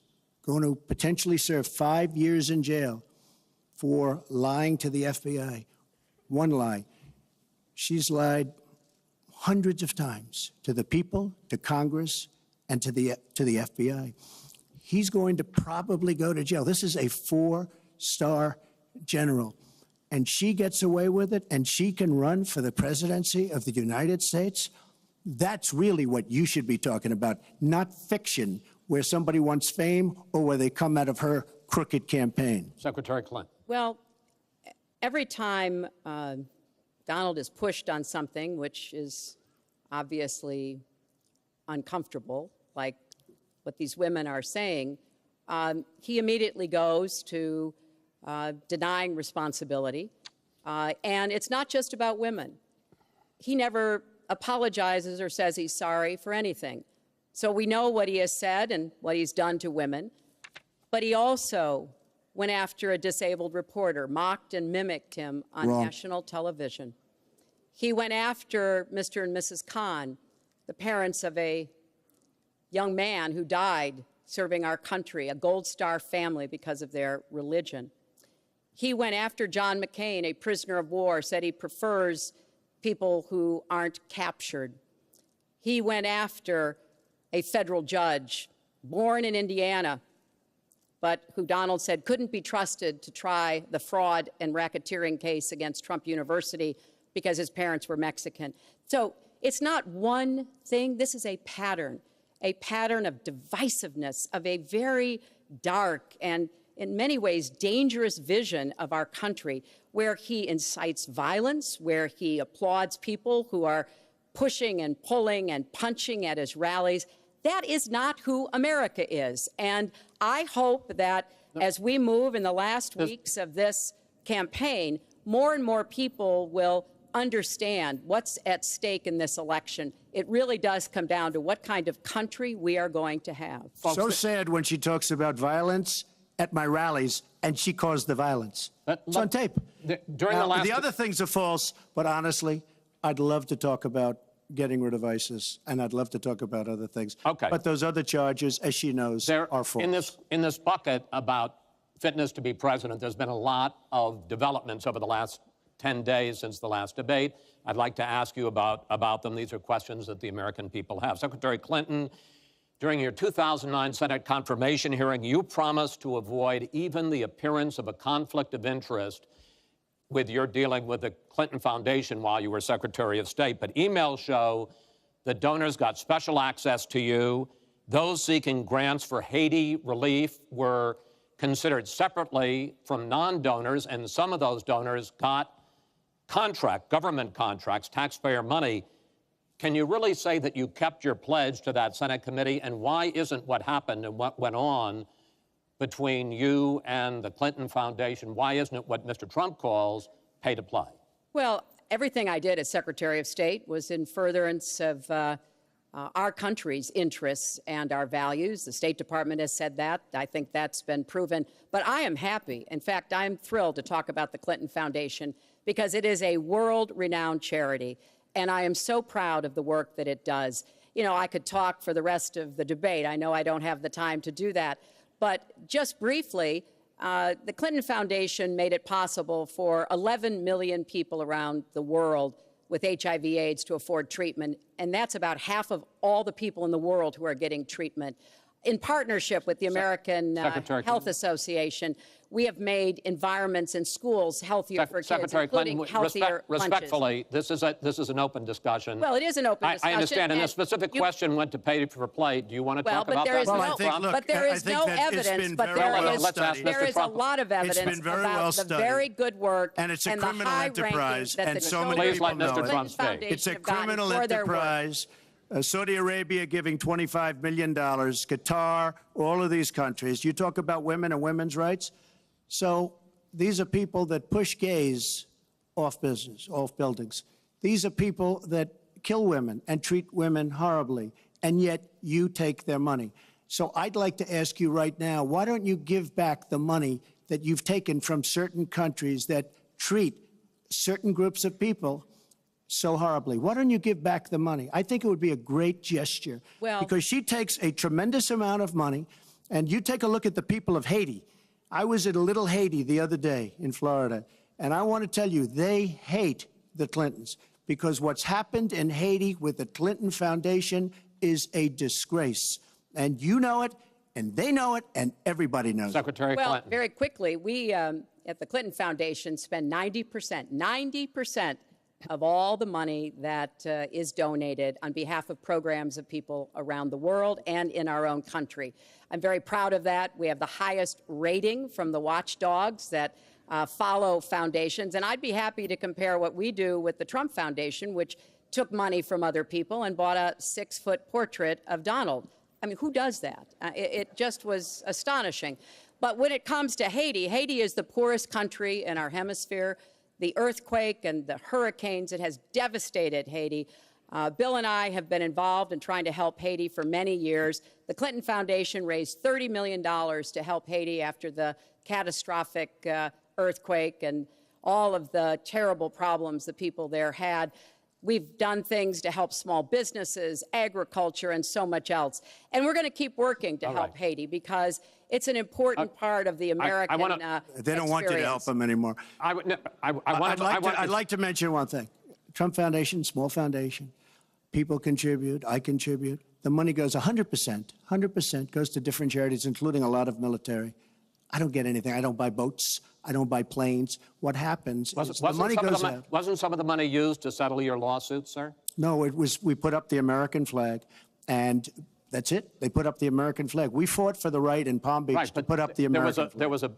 going to potentially serve 5 years in jail for lying to the FBI. One lie. She's lied hundreds of times to the people, to Congress, and to the FBI. He's going to probably go to jail. This is a four-star general. And she gets away with it, and she can run for the presidency of the United States. That's really what you should be talking about, not fiction, where somebody wants fame or where they come out of her crooked campaign. Secretary Clinton. Well, every time Donald is pushed on something which is obviously uncomfortable, like what these women are saying, he immediately goes to denying responsibility. And it's not just about women. He never apologizes or says he's sorry for anything. So we know what he has said and what he's done to women. But he also went after a disabled reporter, mocked and mimicked him on national television. He went after Mr. and Mrs. Khan, the parents of a young man who died serving our country, a Gold Star family because of their religion. He went after John McCain, a prisoner of war, said he prefers people who aren't captured. He went after a federal judge, born in Indiana, but who Donald said couldn't be trusted to try the fraud and racketeering case against Trump University because his parents were Mexican. So it's not one thing. This is a pattern of divisiveness, of a very dark and in many ways dangerous vision of our country, where he incites violence, where he applauds people who are pushing and pulling and punching at his rallies. That is not who America is. And I hope that as we move in the last weeks of this campaign, more and more people will understand what's at stake in this election. It really does come down to what kind of country we are going to have. So sad when she talks about violence at my rallies, and she caused the violence. It's on tape. The other things are false, but honestly, I'd love to talk about getting rid of ISIS, and I'd love to talk about other things. Okay. But those other charges, as she knows, are false. In this bucket about fitness to be president, there's been a lot of developments over the last 10 days since the last debate. I'd like to ask you about them. These are questions that the American people have. Secretary Clinton, during your 2009 Senate confirmation hearing, you promised to avoid even the appearance of a conflict of interest with your dealing with the Clinton Foundation while you were Secretary of State. But emails show that donors got special access to you. Those seeking grants for Haiti relief were considered separately from non-donors, and some of those donors got government contracts, taxpayer money. Can you really say that you kept your pledge to that Senate committee? And why isn't what happened and what went on between you and the Clinton Foundation, why isn't it what Mr. Trump calls pay to play? Well, everything I did as Secretary of State was in furtherance of our country's interests and our values. The State Department has said that. I think that's been proven. But I am happy. In fact, I'm thrilled to talk about the Clinton Foundation because it is a world-renowned charity. And I am so proud of the work that it does. You know, I could talk for the rest of the debate. I know I don't have the time to do that. But just briefly, the Clinton Foundation made it possible for 11 million people around the world with HIV/AIDS to afford treatment. And that's about half of all the people in the world who are getting treatment. In partnership with the American Health Association, we have made environments in schools healthier for kids, including healthier respectfully, this is an open discussion. Well, it is an open discussion. I understand, and the specific question went to pay for play. Do you want to talk about that? But there is no evidence, but there is a lot of evidence about the very good work and it's a and criminal the high enterprise, rankings that and the so many people know Clinton it. It's a have gotten criminal for their work. enterprise. Saudi Arabia giving $25 million, Qatar, all of these countries. You talk about women and women's rights. So these are people that push gays off buildings. These are people that kill women and treat women horribly, and yet you take their money. So I'd like to ask you right now, why don't you give back the money that you've taken from certain countries that treat certain groups of people so horribly? Why don't you give back the money? I think it would be a great gesture, because she takes a tremendous amount of money, and you take a look at the people of Haiti. I was at a little Haiti the other day in Florida, and I want to tell you, they hate the Clintons, because what's happened in Haiti with the Clinton Foundation is a disgrace. And you know it, and they know it, and everybody knows Secretary it. Clinton. Well, very quickly, we at the Clinton Foundation spend 90% of all the money that is donated on behalf of programs of people around the world and in our own country. I'm very proud of that. We have the highest rating from the watchdogs that follow foundations. And I'd be happy to compare what we do with the Trump Foundation, which took money from other people and bought a 6-foot portrait of Donald. I mean, who does that? It just was astonishing. But when it comes to Haiti, Haiti is the poorest country in our hemisphere. The earthquake and the hurricanes, it has devastated Haiti. Bill and I have been involved in trying to help Haiti for many years. The Clinton Foundation raised $30 million to help Haiti after the catastrophic earthquake and all of the terrible problems the people there had. We've done things to help small businesses, agriculture, and so much else. And we're going to keep working to help Haiti because it's an important part of the American They don't want you to help them anymore. I'd like to mention one thing. Trump Foundation, small foundation. People contribute. I contribute. The money goes 100% goes to different charities, including a lot of military. I don't get anything. I don't buy boats. I don't buy planes. What happens is the money goes out. Wasn't some of the money used to settle your lawsuit, sir? No, it was, we put up the American flag, and that's it. They put up the American flag. We fought for the right in Palm Beach to put up the American flag. There was a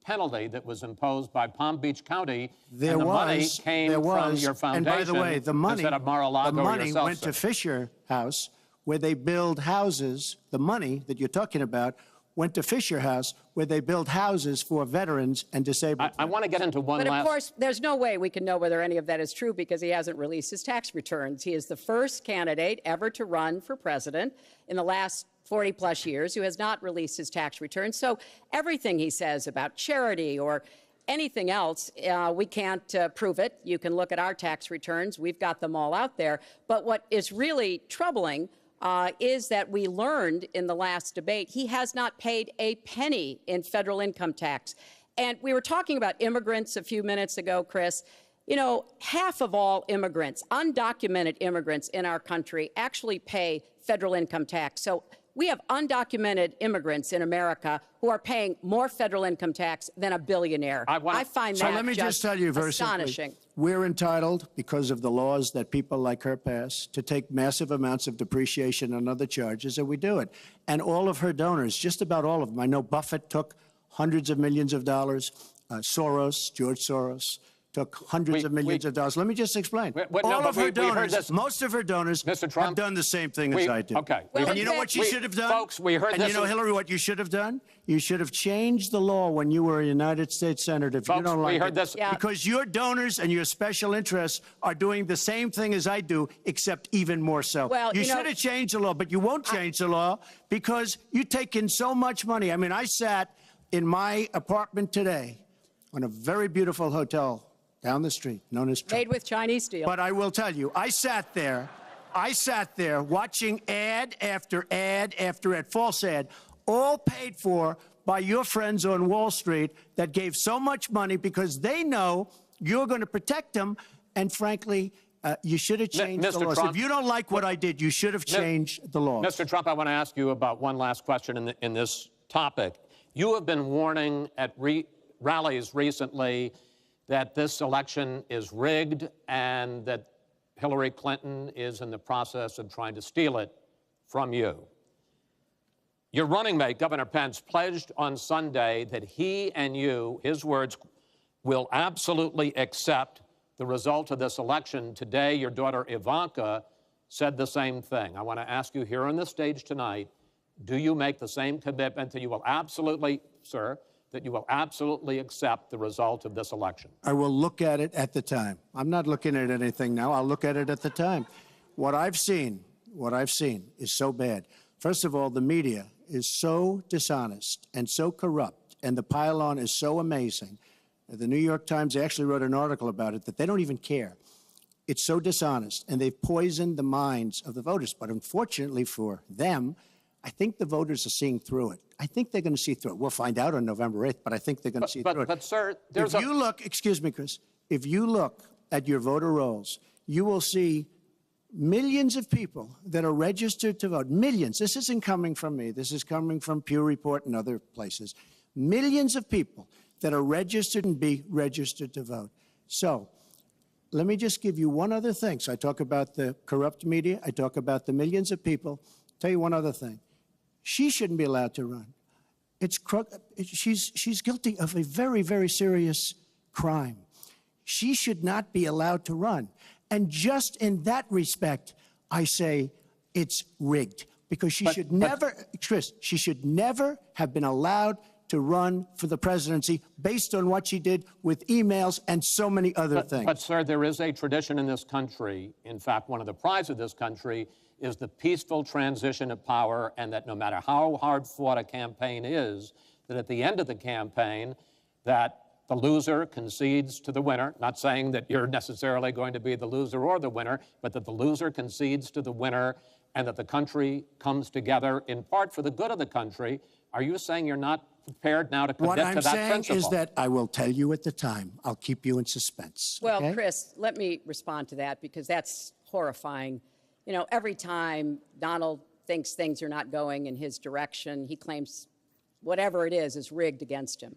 penalty that was imposed by Palm Beach County, and the money came from your foundation. And by the way, the money went to Fisher House, where they build houses. The money that you're talking about went to Fisher House, where they build houses for veterans and disabled. I want to get into one last... But of course, there's no way we can know whether any of that is true because he hasn't released his tax returns. He is the first candidate ever to run for president in the last 40-plus years who has not released his tax returns. So everything he says about charity or anything else, we can't prove it. You can look at our tax returns. We've got them all out there. But what is really troubling is that we learned in the last debate he has not paid a penny in federal income tax. And we were talking about immigrants a few minutes ago, Chris. You know, half of all immigrants, undocumented immigrants in our country, actually pay federal income tax. So we have undocumented immigrants in America who are paying more federal income tax than a billionaire. I find that let me just tell you very astonishing. Simply, we're entitled, because of the laws that people like her pass, to take massive amounts of depreciation and other charges, and we do it. And all of her donors, just about all of them, I know Buffett took hundreds of millions of dollars, George Soros, took hundreds of millions of dollars. Let me just explain. All of her donors, most of her donors have done the same thing as I do. Okay. Well, and you know what you should have done? Folks, we heard and you know, Hillary, what you should have done? You should have changed the law when you were a United States Senator. If you don't like it. Because your donors and your special interests are doing the same thing as I do, except even more so. Well, you should have changed the law, but you won't change the law because you take in so much money. I mean, I sat in my apartment today on a very beautiful hotel down the street, known as Trump. Made with Chinese steel. But I will tell you, I sat there watching ad after ad after ad, false ad, all paid for by your friends on Wall Street that gave so much money because they know you're going to protect them. And frankly, you should have changed the laws. If you don't like what I did, you should have changed the laws. Mr. Trump, I want to ask you about one last question in this topic. You have been warning at rallies recently that this election is rigged and that Hillary Clinton is in the process of trying to steal it from you. Your running mate, Governor Pence, pledged on Sunday that he and you, his words, will absolutely accept the result of this election. Today, your daughter Ivanka said the same thing. I want to ask you here on the stage tonight, do you make the same commitment that you will absolutely, sir, that you will absolutely accept the result of this election? I will look at it at the time. I'm not looking at anything now. I'll look at it at the time. What I've seen is so bad. First of all, the media is so dishonest and so corrupt, and the pile-on is so amazing. The New York Times actually wrote an article about it that they don't even care. It's so dishonest, and they've poisoned the minds of the voters. But unfortunately for them, I think the voters are seeing through it. I think they're going to see through it. We'll find out on November 8th, but I think they're going to see through it. But, sir, if you look, excuse me, Chris, if you look at your voter rolls, you will see millions of people that are registered to vote. Millions. This isn't coming from me. This is coming from Pew Report and other places. Millions of people that are registered and be registered to vote. So let me just give you one other thing. So I talk about the corrupt media. I talk about the millions of people. Tell you one other thing. She shouldn't be allowed to run. She's guilty of a very, very serious crime. She should not be allowed to run. And just in that respect, I say it's rigged because she should never, Chris, she should never have been allowed to run for the presidency based on what she did with emails and so many other things. But, sir, there is a tradition in this country. In fact, one of the prides of this country is the peaceful transition of power, and that no matter how hard fought a campaign is, that at the end of the campaign, that the loser concedes to the winner, not saying that you're necessarily going to be the loser or the winner, but that the loser concedes to the winner and that the country comes together in part for the good of the country. Are you saying you're not prepared now to commit to that principle? What I'm saying is that I will tell you at the time. I'll keep you in suspense. Well, okay? Chris, let me respond to that because that's horrifying. You know, every time Donald thinks things are not going in his direction, he claims whatever it is rigged against him.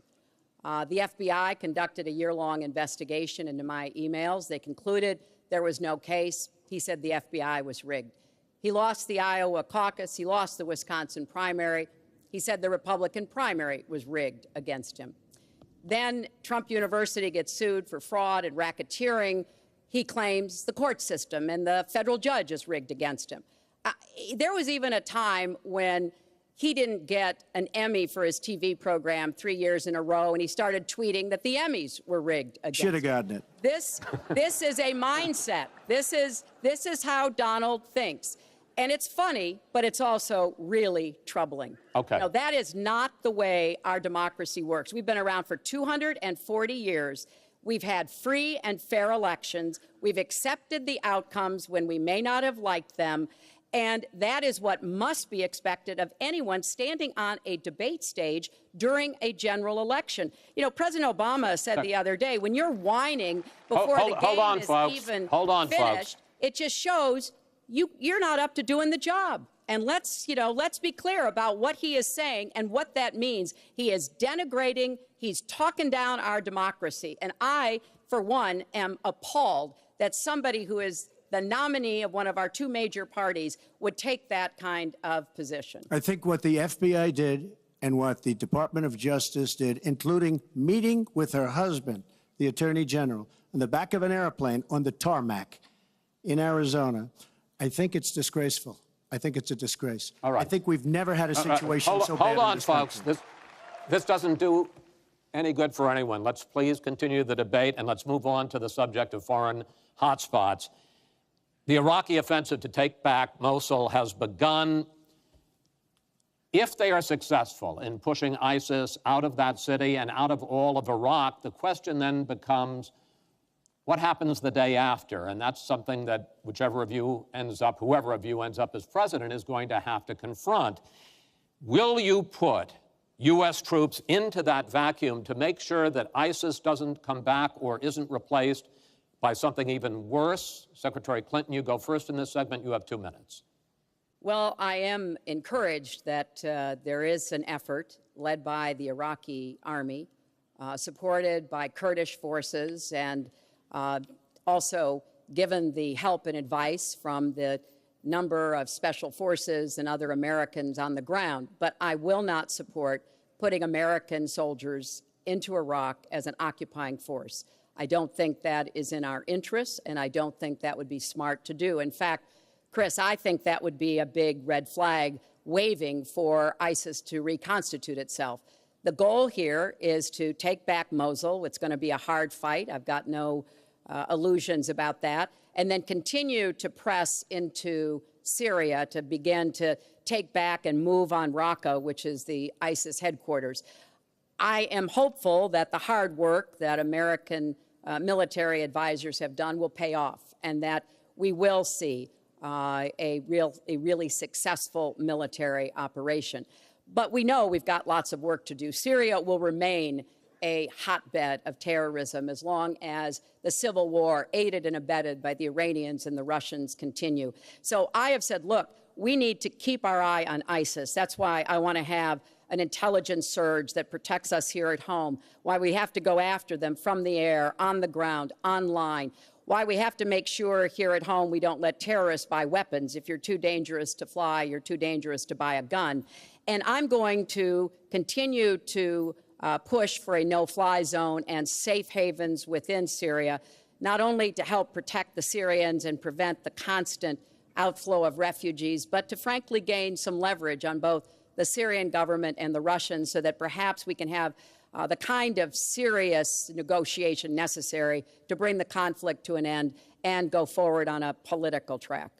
The FBI conducted a year-long investigation into my emails. They concluded there was no case. He said the FBI was rigged. He lost the Iowa caucus. He lost the Wisconsin primary. He said the Republican primary was rigged against him. Then Trump University gets sued for fraud and racketeering. He claims the court system and the federal judge is rigged against him. There was even a time when he didn't get an Emmy for his TV program 3 years in a row, and he started tweeting that the Emmys were rigged against him. Should have gotten it. This is a mindset. This is how Donald thinks. And it's funny, but it's also really troubling. Okay. Now, that is not the way our democracy works. We've been around for 240 years. We've had free and fair elections. We've accepted the outcomes when we may not have liked them. And that is what must be expected of anyone standing on a debate stage during a general election. You know, President Obama said the other day, when you're whining before the game is even finished, it just shows you're not up to doing the job. And let's be clear about what he is saying and what that means. He is denigrating, he's talking down our democracy. And I, for one, am appalled that somebody who is the nominee of one of our two major parties would take that kind of position. I think what the FBI did and what the Department of Justice did, including meeting with her husband, the Attorney General, in the back of an airplane on the tarmac in Arizona, I think it's disgraceful. I think it's a disgrace. All right. I think we've never had a situation so bad Hold on, in this folks. country. This doesn't do any good for anyone. Let's please continue the debate, and let's move on to the subject of foreign hotspots. The Iraqi offensive to take back Mosul has begun. If they are successful in pushing ISIS out of that city and out of all of Iraq, the question then becomes, what happens the day after? And that's something that whoever of you ends up as president is going to have to confront. Will you put U.S. troops into that vacuum to make sure that ISIS doesn't come back or isn't replaced by something even worse? Secretary Clinton, you go first in this segment. You have 2 minutes. Well, I am encouraged that there is an effort led by the Iraqi army, supported by Kurdish forces, and also given the help and advice from the number of special forces and other Americans on the ground. But I will not support putting American soldiers into Iraq as an occupying force. I don't think that is in our interests, and I don't think that would be smart to do. In fact, Chris, I think that would be a big red flag waving for ISIS to reconstitute itself. The goal here is to take back Mosul. It's going to be a hard fight. I've got no illusions about that. And then continue to press into Syria to begin to take back and move on Raqqa, which is the ISIS headquarters. I am hopeful that the hard work that American military advisors have done will pay off, and that we will see a really successful military operation. But we know we've got lots of work to do. Syria will remain a hotbed of terrorism as long as the civil war, aided and abetted by the Iranians and the Russians, continue. So I have said, look, we need to keep our eye on ISIS. That's why I want to have an intelligence surge that protects us here at home, why we have to go after them from the air, on the ground, online, why we have to make sure here at home we don't let terrorists buy weapons. If you're too dangerous to fly, you're too dangerous to buy a gun. And I'm going to continue to push for a no-fly zone and safe havens within Syria, not only to help protect the Syrians and prevent the constant outflow of refugees, but to frankly gain some leverage on both the Syrian government and the Russians so that perhaps we can have the kind of serious negotiation necessary to bring the conflict to an end and go forward on a political track.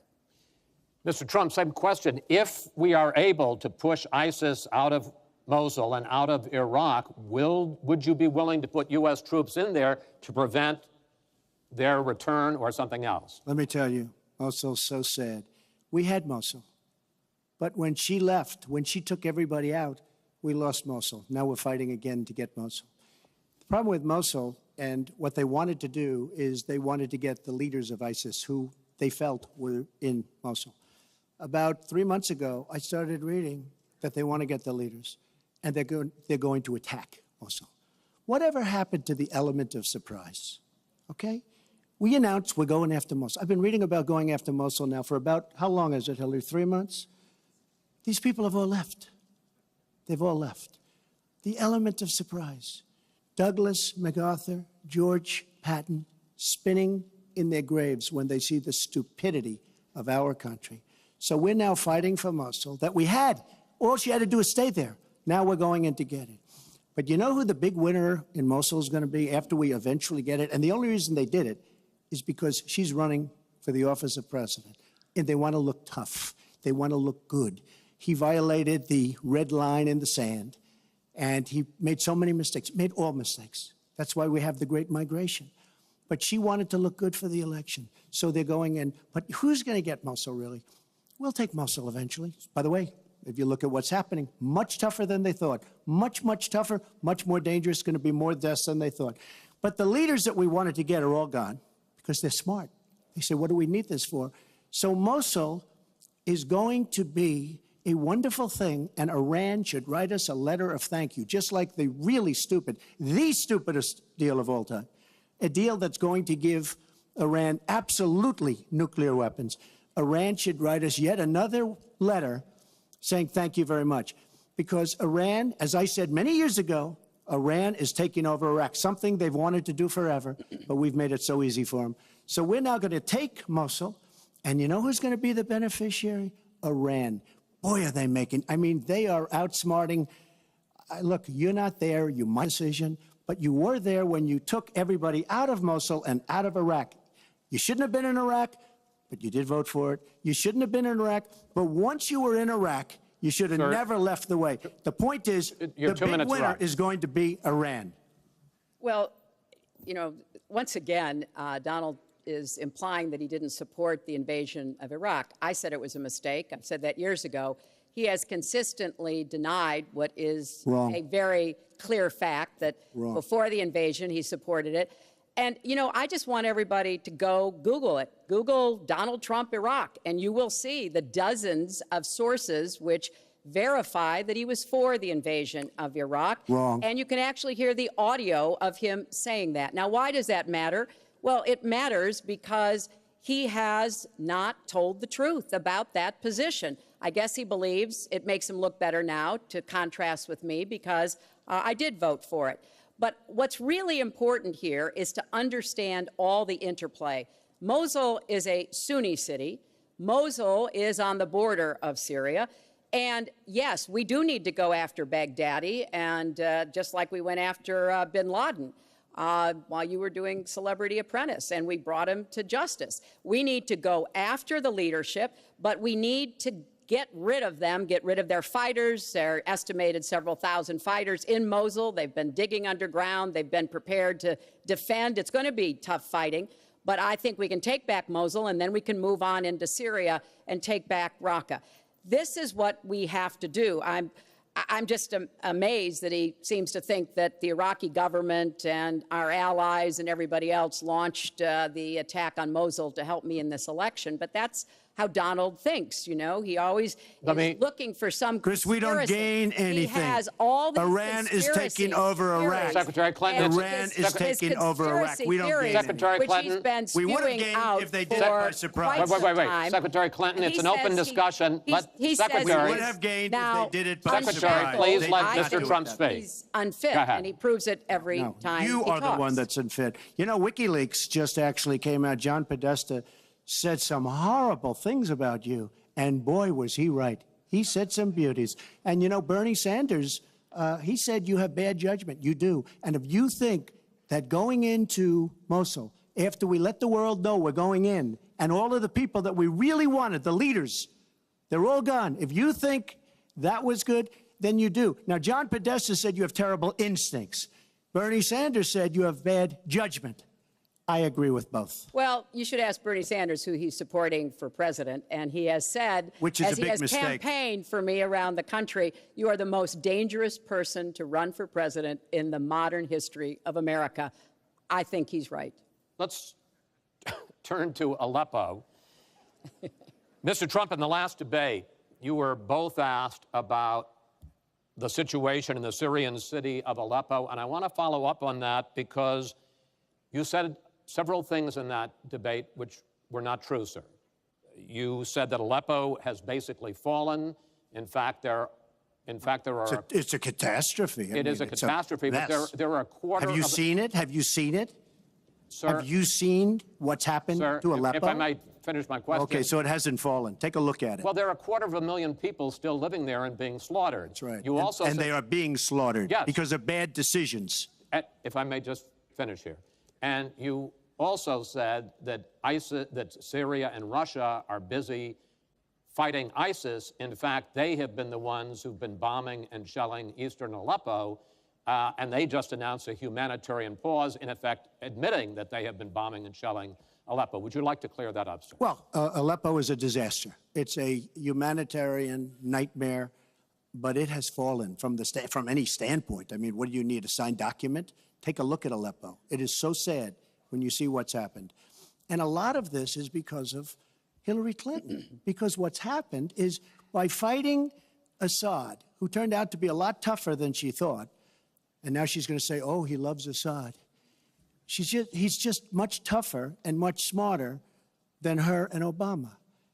Mr. Trump, same question. If we are able to push ISIS out of Mosul and out of Iraq, would you be willing to put U.S. troops in there to prevent their return or something else? Let me tell you, Mosul's so sad. We had Mosul. But when she left, when she took everybody out, we lost Mosul. Now we're fighting again to get Mosul. The problem with Mosul and what they wanted to do is they wanted to get the leaders of ISIS who they felt were in Mosul. About 3 months ago, I started reading that they want to get the leaders and they're going to attack Mosul. Whatever happened to the element of surprise? Okay? We announced we're going after Mosul. I've been reading about going after Mosul now for about, how long is it, Hillary? 3 months? These people have all left. They've all left. The element of surprise. Douglas MacArthur, George Patton, spinning in their graves when they see the stupidity of our country. So we're now fighting for Mosul that we had. All she had to do is stay there. Now we're going in to get it. But you know who the big winner in Mosul is going to be after we eventually get it? And the only reason they did it is because she's running for the office of president. And they want to look tough. They want to look good. He violated the red line in the sand. And he made so many mistakes, made all mistakes. That's why we have the Great Migration. But she wanted to look good for the election. So they're going in. But who's going to get Mosul, really? We'll take Mosul eventually. By the way, if you look at what's happening, much tougher than they thought. Much, much tougher, much more dangerous, going to be more deaths than they thought. But the leaders that we wanted to get are all gone because they're smart. They said, what do we need this for? So Mosul is going to be a wonderful thing, and Iran should write us a letter of thank you, just like the really stupid, the stupidest deal of all time, a deal that's going to give Iran absolutely nuclear weapons. Iran should write us yet another letter saying thank you very much. Because Iran, as I said many years ago, Iran is taking over Iraq, something they've wanted to do forever, but we've made it so easy for them. So we're now going to take Mosul, and you know who's going to be the beneficiary? Iran. Boy, are they making, I mean, they are outsmarting. Look, you're not there, you might decision, but you were there when you took everybody out of Mosul and out of Iraq. You shouldn't have been in Iraq, but you did vote for it. You shouldn't have been in Iraq, but once you were in Iraq, you should have never left the way. The point is, the big winner is going to be Iran. Well, you know, once again, Donald is implying that he didn't support the invasion of Iraq. I said it was a mistake. I've said that years ago. He has consistently denied what is a very clear fact, that before the invasion, he supported it. And, you know, I just want everybody to go Google it. Google Donald Trump Iraq, and you will see the dozens of sources which verify that he was for the invasion of Iraq. And you can actually hear the audio of him saying that. Now, why does that matter? Well, it matters because he has not told the truth about that position. I guess he believes it makes him look better now, to contrast with me, because I did vote for it. But what's really important here is to understand all the interplay. Mosul is a Sunni city. Mosul is on the border of Syria. And yes, we do need to go after Baghdadi, and just like we went after bin Laden while you were doing Celebrity Apprentice, and we brought him to justice. We need to go after the leadership, but we need to get rid of them, get rid of their fighters. They're estimated several thousand fighters in Mosul. They've been digging underground. They've been prepared to defend. It's going to be tough fighting, but I think we can take back Mosul, and then we can move on into Syria and take back Raqqa. This is what we have to do. I'm just amazed that he seems to think that the Iraqi government and our allies and everybody else launched the attack on Mosul to help me in this election. But that's how Donald thinks, you know. He always is looking for some Chris, we don't gain anything. He has all these Iran is taking over Iraq. Secretary Clinton. Iran is taking over Iraq. We don't gain Secretary which Clinton. He's been we would have spewing gained out if they did it by surprise. Wait. Secretary Clinton, it's an open discussion. Secretary. We would have gained if they did it by surprise. Secretary, please let Mr. Trump speak. He's unfit, and he proves it every time You he are talks. the one that's unfit. You know, WikiLeaks just actually came out. John Podesta said some horrible things about you, and boy, was he right. He said some beauties. And, you know, Bernie Sanders, he said you have bad judgment. You do. And if you think that going into Mosul, after we let the world know we're going in, and all of the people that we really wanted, the leaders, they're all gone. If you think that was good, then you do. Now, John Podesta said you have terrible instincts. Bernie Sanders said you have bad judgment. I agree with both. Well, you should ask Bernie Sanders who he's supporting for president, and he has said, which is as a big he has mistake. campaigned for me around the country, you are the most dangerous person to run for president in the modern history of America. I think he's right. Let's turn to Aleppo. Mr. Trump, in the last debate, you were both asked about the situation in the Syrian city of Aleppo, and I want to follow up on that because you said several things in that debate which were not true, sir. You said that Aleppo has basically fallen. In fact, there are. It's a catastrophe. It is a catastrophe, but there are a quarter. Have you seen it? Have you seen it? Sir, have you seen what's happened to Aleppo? If I might finish my question. Okay, so it hasn't fallen. Take a look at it. Well, there are 250,000 people still living there and being slaughtered. That's right. You also and said, they are being slaughtered because of bad decisions. If I may just finish here. And you also said that Syria and Russia are busy fighting ISIS. In fact, they have been the ones who've been bombing and shelling eastern Aleppo, and they just announced a humanitarian pause, in effect admitting that they have been bombing and shelling Aleppo. Would you like to clear that up, sir? Well, Aleppo is a disaster. It's a humanitarian nightmare, but it has fallen from any standpoint. I mean, what do you need, a signed document? Take a look at Aleppo. It is so sad when you see what's happened. And a lot of this is because of Hillary Clinton, because what's happened is by fighting Assad, who turned out to be a lot tougher than she thought, and now she's going to say, oh, he loves Assad. He's just much tougher and much smarter than her and Obama.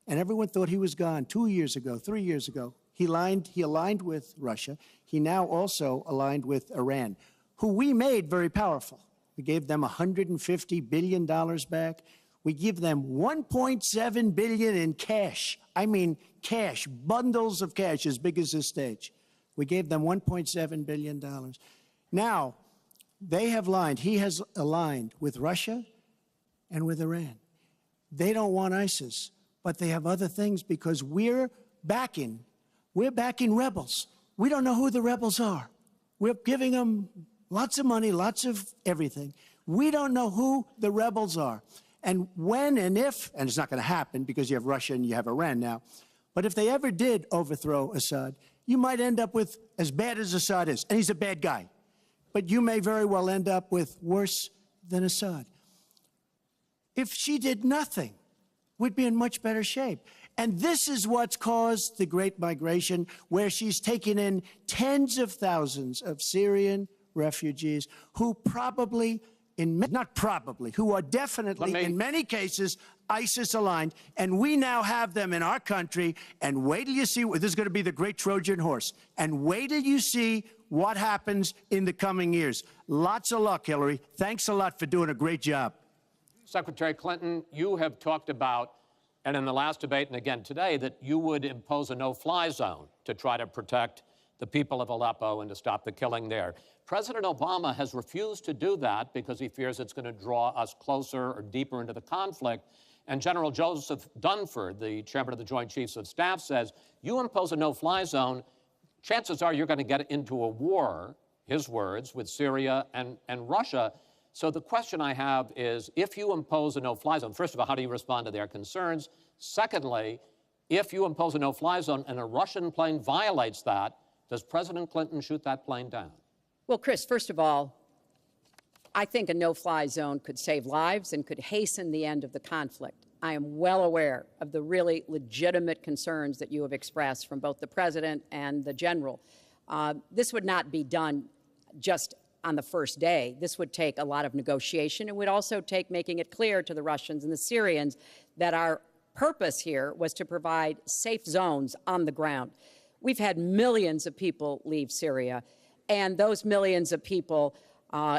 And everyone thought he was gone 2 years ago, 3 years ago. He aligned with Russia. He now also aligned with Iran, who we made very powerful. We gave them $150 billion back. We give them $1.7 billion in cash. I mean cash, bundles of cash as big as this stage. We gave them $1.7 billion. Now, they have aligned. He has aligned with Russia and with Iran. They don't want ISIS, but they have other things because we're backing rebels. We don't know who the rebels are. We're giving them lots of money, lots of everything. We don't know who the rebels are. And when and if, and it's not going to happen because you have Russia and you have Iran now, but if they ever did overthrow Assad, you might end up with as bad as Assad is, and he's a bad guy. But you may very well end up with worse than Assad. If she did nothing, we'd be in much better shape. And this is what's caused the Great Migration, where she's taken in tens of thousands of Syrian refugees who probably, who are definitely, in many cases, ISIS-aligned. And we now have them in our country. And wait till you see, this is going to be the great Trojan horse. And wait till you see what happens in the coming years. Lots of luck, Hillary. Thanks a lot for doing a great job. Secretary Clinton, you have talked about, and in the last debate and again today, that you would impose a no-fly zone to try to protect the people of Aleppo and to stop the killing there. President Obama has refused to do that because he fears it's going to draw us closer or deeper into the conflict. And General Joseph Dunford, the chairman of the Joint Chiefs of Staff, says, you impose a no-fly zone, chances are you're going to get into a war, his words, with Syria and Russia. So the question I have is, if you impose a no-fly zone, first of all, how do you respond to their concerns? Secondly, if you impose a no-fly zone and a Russian plane violates that, does President Clinton shoot that plane down? Well, Chris, first of all, I think a no-fly zone could save lives and could hasten the end of the conflict. I am well aware of the really legitimate concerns that you have expressed from both the president and the general. This would not be done just on the first day. This would take a lot of negotiation. It would also take making it clear to the Russians and the Syrians that our purpose here was to provide safe zones on the ground. We've had millions of people leave Syria, and those millions of people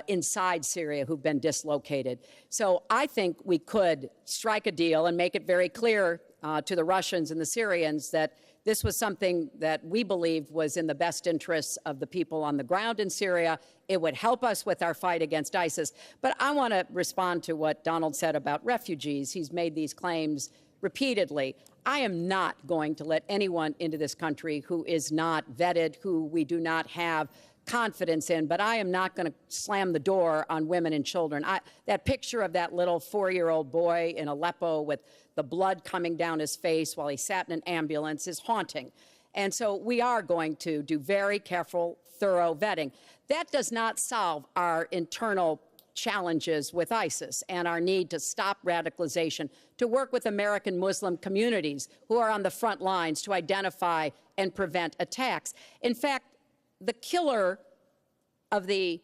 inside Syria who've been dislocated. So I think we could strike a deal and make it very clear to the Russians and the Syrians that this was something that we believed was in the best interests of the people on the ground in Syria. It would help us with our fight against ISIS. But I want to respond to what Donald said about refugees. He's made these claims repeatedly. I am not going to let anyone into this country who is not vetted, who we do not have confidence in, but I am not going to slam the door on women and children. That picture of that little 4-year-old boy in Aleppo with the blood coming down his face while he sat in an ambulance is haunting. And so we are going to do very careful, thorough vetting. That does not solve our internal challenges with ISIS and our need to stop radicalization, to work with American Muslim communities who are on the front lines to identify and prevent attacks. In fact, the killer of the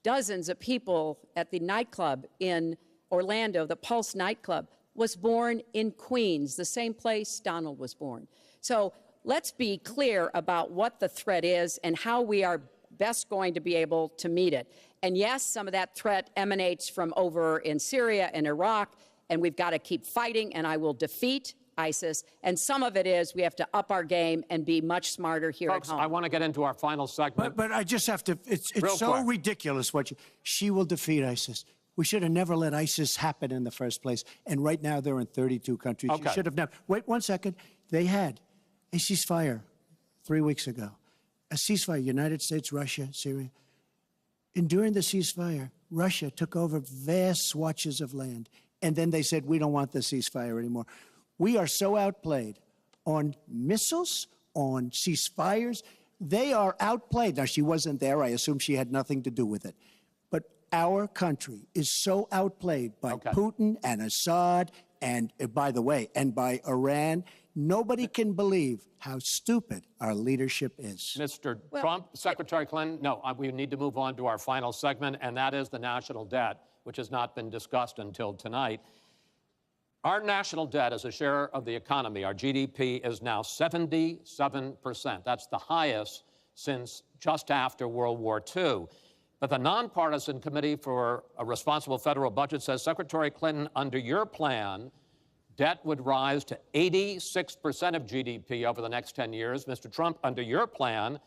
dozens of people at the nightclub in Orlando, the Pulse nightclub, was born in Queens, the same place Donald was born. So let's be clear about what the threat is and how we are best going to be able to meet it. And yes, some of that threat emanates from over in Syria and Iraq, and we've got to keep fighting, and I will defeat ISIS. And some of it is we have to up our game and be much smarter here Folks, at home. I want to get into our final segment. But I just have to, it's Real so quick. ridiculous she will defeat ISIS. We should have never let ISIS happen in the first place. And right now they're in 32 countries. Okay. You should have never. Wait 1 second. They had a ceasefire 3 weeks ago. A ceasefire, United States, Russia, Syria. And during the ceasefire, Russia took over vast swatches of land. And then they said, we don't want the ceasefire anymore. We are so outplayed on missiles, on ceasefires. They are outplayed. Now, she wasn't there. I assume she had nothing to do with it. But our country is so outplayed by Putin and Assad and, by the way, and by Iran. Nobody can believe how stupid our leadership is. Mr. Trump, Secretary Clinton, no, we need to move on to our final segment, and that is the national debt, which has not been discussed until tonight. Our national debt as a share of the economy, our GDP, is now 77%. That's the highest since just after World War II. But the Nonpartisan Committee for a Responsible Federal Budget says, Secretary Clinton, under your plan, debt would rise to 86% of GDP over the next 10 years. Mr. Trump, under your plan,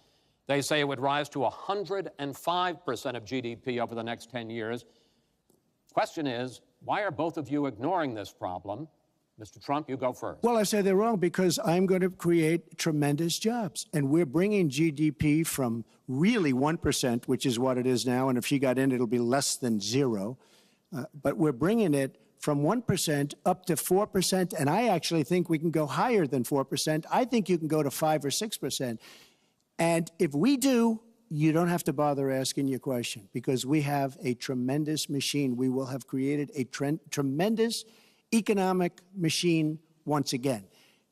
they say it would rise to 105% of GDP over the next 10 years. Question is, why are both of you ignoring this problem? Mr. Trump, you go first. Well, I say they're wrong because I'm going to create tremendous jobs. And we're bringing GDP from really 1%, which is what it is now. And if she got in, it'll be less than 0. But we're bringing it from 1% up to 4%. And I actually think we can go higher than 4%. I think you can go to 5 or 6%. And if we do, you don't have to bother asking your question because we have a tremendous machine. We will have created a tremendous economic machine once again.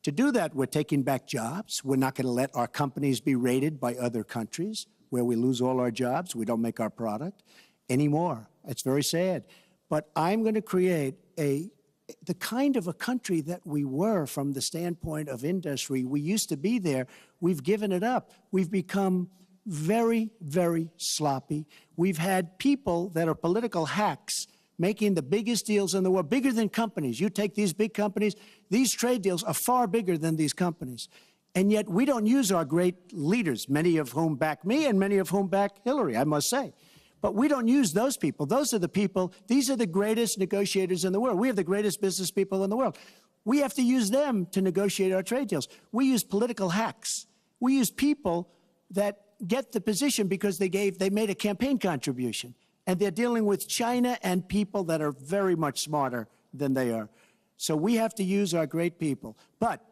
To do that, we're taking back jobs. We're not going to let our companies be raided by other countries where we lose all our jobs. We don't make our product anymore. It's very sad. But I'm going to create the kind of a country that we were from the standpoint of industry. We used to be there. We've given it up. We've become very, very sloppy. We've had people that are political hacks making the biggest deals in the world, bigger than companies. You take these big companies, these trade deals are far bigger than these companies. And yet we don't use our great leaders, many of whom back me and many of whom back Hillary, I must say. But we don't use those people. Those are the people, these are the greatest negotiators in the world. We have the greatest business people in the world. We have to use them to negotiate our trade deals. We use political hacks. We use people that get the position because they made a campaign contribution. And they're dealing with China and people that are very much smarter than they are. So we have to use our great people. But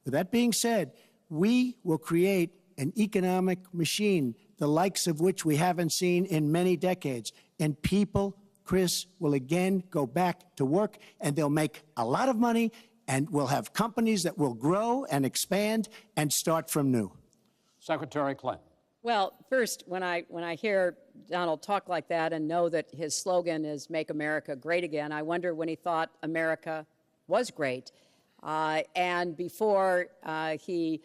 with that being said, we will create an economic machine, the likes of which we haven't seen in many decades. And people, Chris, will again go back to work, and they'll make a lot of money, and we'll have companies that will grow and expand and start from new. Secretary Clinton. Well, first, when I hear Donald talk like that and know that his slogan is "Make America Great Again," I wonder when he thought America was great. And before he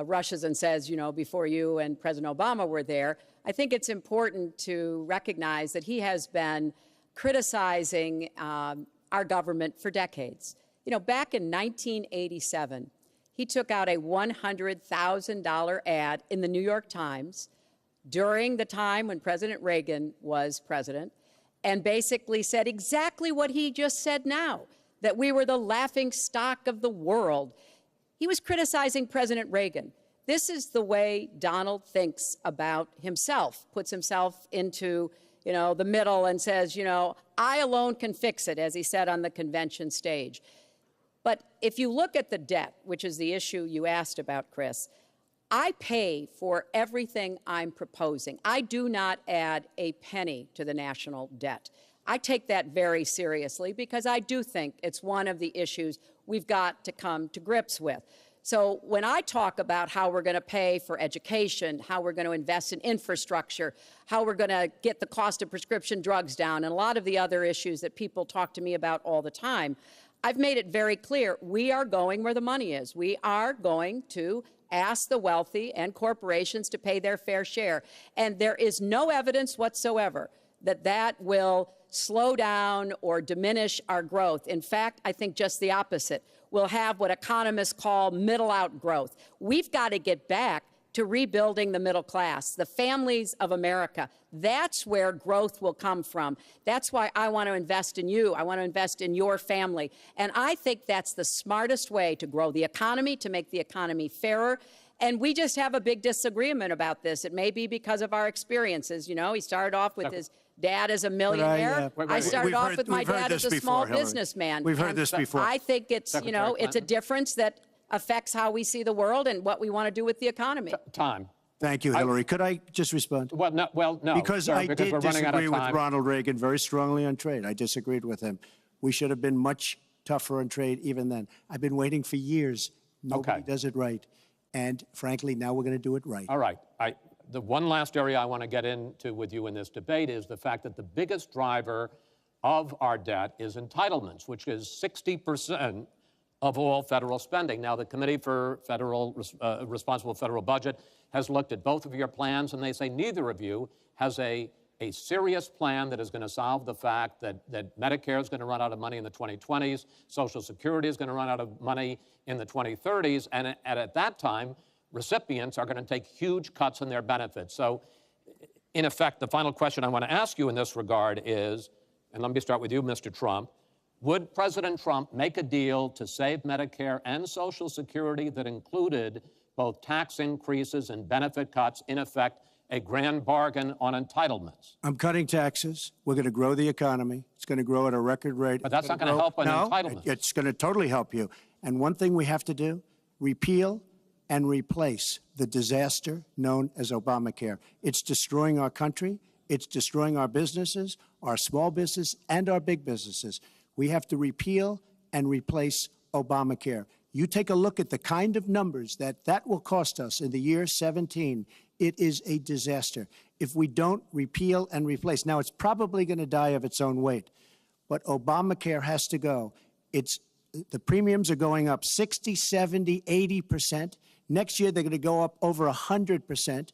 rushes and says, you know, before you and President Obama were there, I think it's important to recognize that he has been criticizing our government for decades. You know, back in 1987, He took out a $100,000 ad in the New York Times during the time when President Reagan was president, and basically said exactly what he just said now, that we were the laughing stock of the world. He was criticizing President Reagan. This is the way Donald thinks about himself, puts himself into, the middle and says, I alone can fix it, as he said on the convention stage. But if you look at the debt, which is the issue you asked about, Chris, I pay for everything I'm proposing. I do not add a penny to the national debt. I take that very seriously because I do think it's one of the issues we've got to come to grips with. So when I talk about how we're going to pay for education, how we're going to invest in infrastructure, how we're going to get the cost of prescription drugs down, and a lot of the other issues that people talk to me about all the time, I've made it very clear we are going where the money is. We are going to ask the wealthy and corporations to pay their fair share. And there is no evidence whatsoever that that will slow down or diminish our growth. In fact, I think just the opposite. We'll have what economists call middle-out growth. We've got to get back to rebuilding the middle class, the families of America. That's where growth will come from. That's why I want to invest in you. I want to invest in your family. And I think that's the smartest way to grow the economy, to make the economy fairer. And we just have a big disagreement about this. It may be because of our experiences. He started off with his dad as a millionaire. I started off with my dad as a small businessman. We've heard this before. I think it's, it's a difference that affects how we see the world and what we want to do with the economy. Time. Thank you, Hillary. Could I just respond? Well, no. Because sir, I because did we're running out of disagree with time. Ronald Reagan very strongly on trade. I disagreed with him. We should have been much tougher on trade even then. I've been waiting for years. Nobody does it right. And frankly, now we're going to do it right. All right. The one last area I want to get into with you in this debate is the fact that the biggest driver of our debt is entitlements, which is 60% of all federal spending. Now, the Committee for Responsible Federal Budget has looked at both of your plans, and they say neither of you has a serious plan that is going to solve the fact that Medicare is going to run out of money in the 2020s, Social Security is going to run out of money in the 2030s, and at that time, recipients are going to take huge cuts in their benefits. So, in effect, the final question I want to ask you in this regard is, and let me start with you, Mr. Trump, would President Trump make a deal to save Medicare and Social Security that included both tax increases and benefit cuts, in effect, a grand bargain on entitlements? I'm cutting taxes. We're going to grow the economy. It's going to grow at a record rate. But that's not going to help on entitlements. It's going to totally help you. And one thing we have to do, repeal and replace the disaster known as Obamacare. It's destroying our country. It's destroying our businesses, our small business, and our big businesses. We have to repeal and replace Obamacare. You take a look at the kind of numbers that will cost us in the year 17. It is a disaster if we don't repeal and replace. Now, it's probably going to die of its own weight, but Obamacare has to go. The premiums are going up 60, 70, 80%. Next year, they're going to go up over 100%.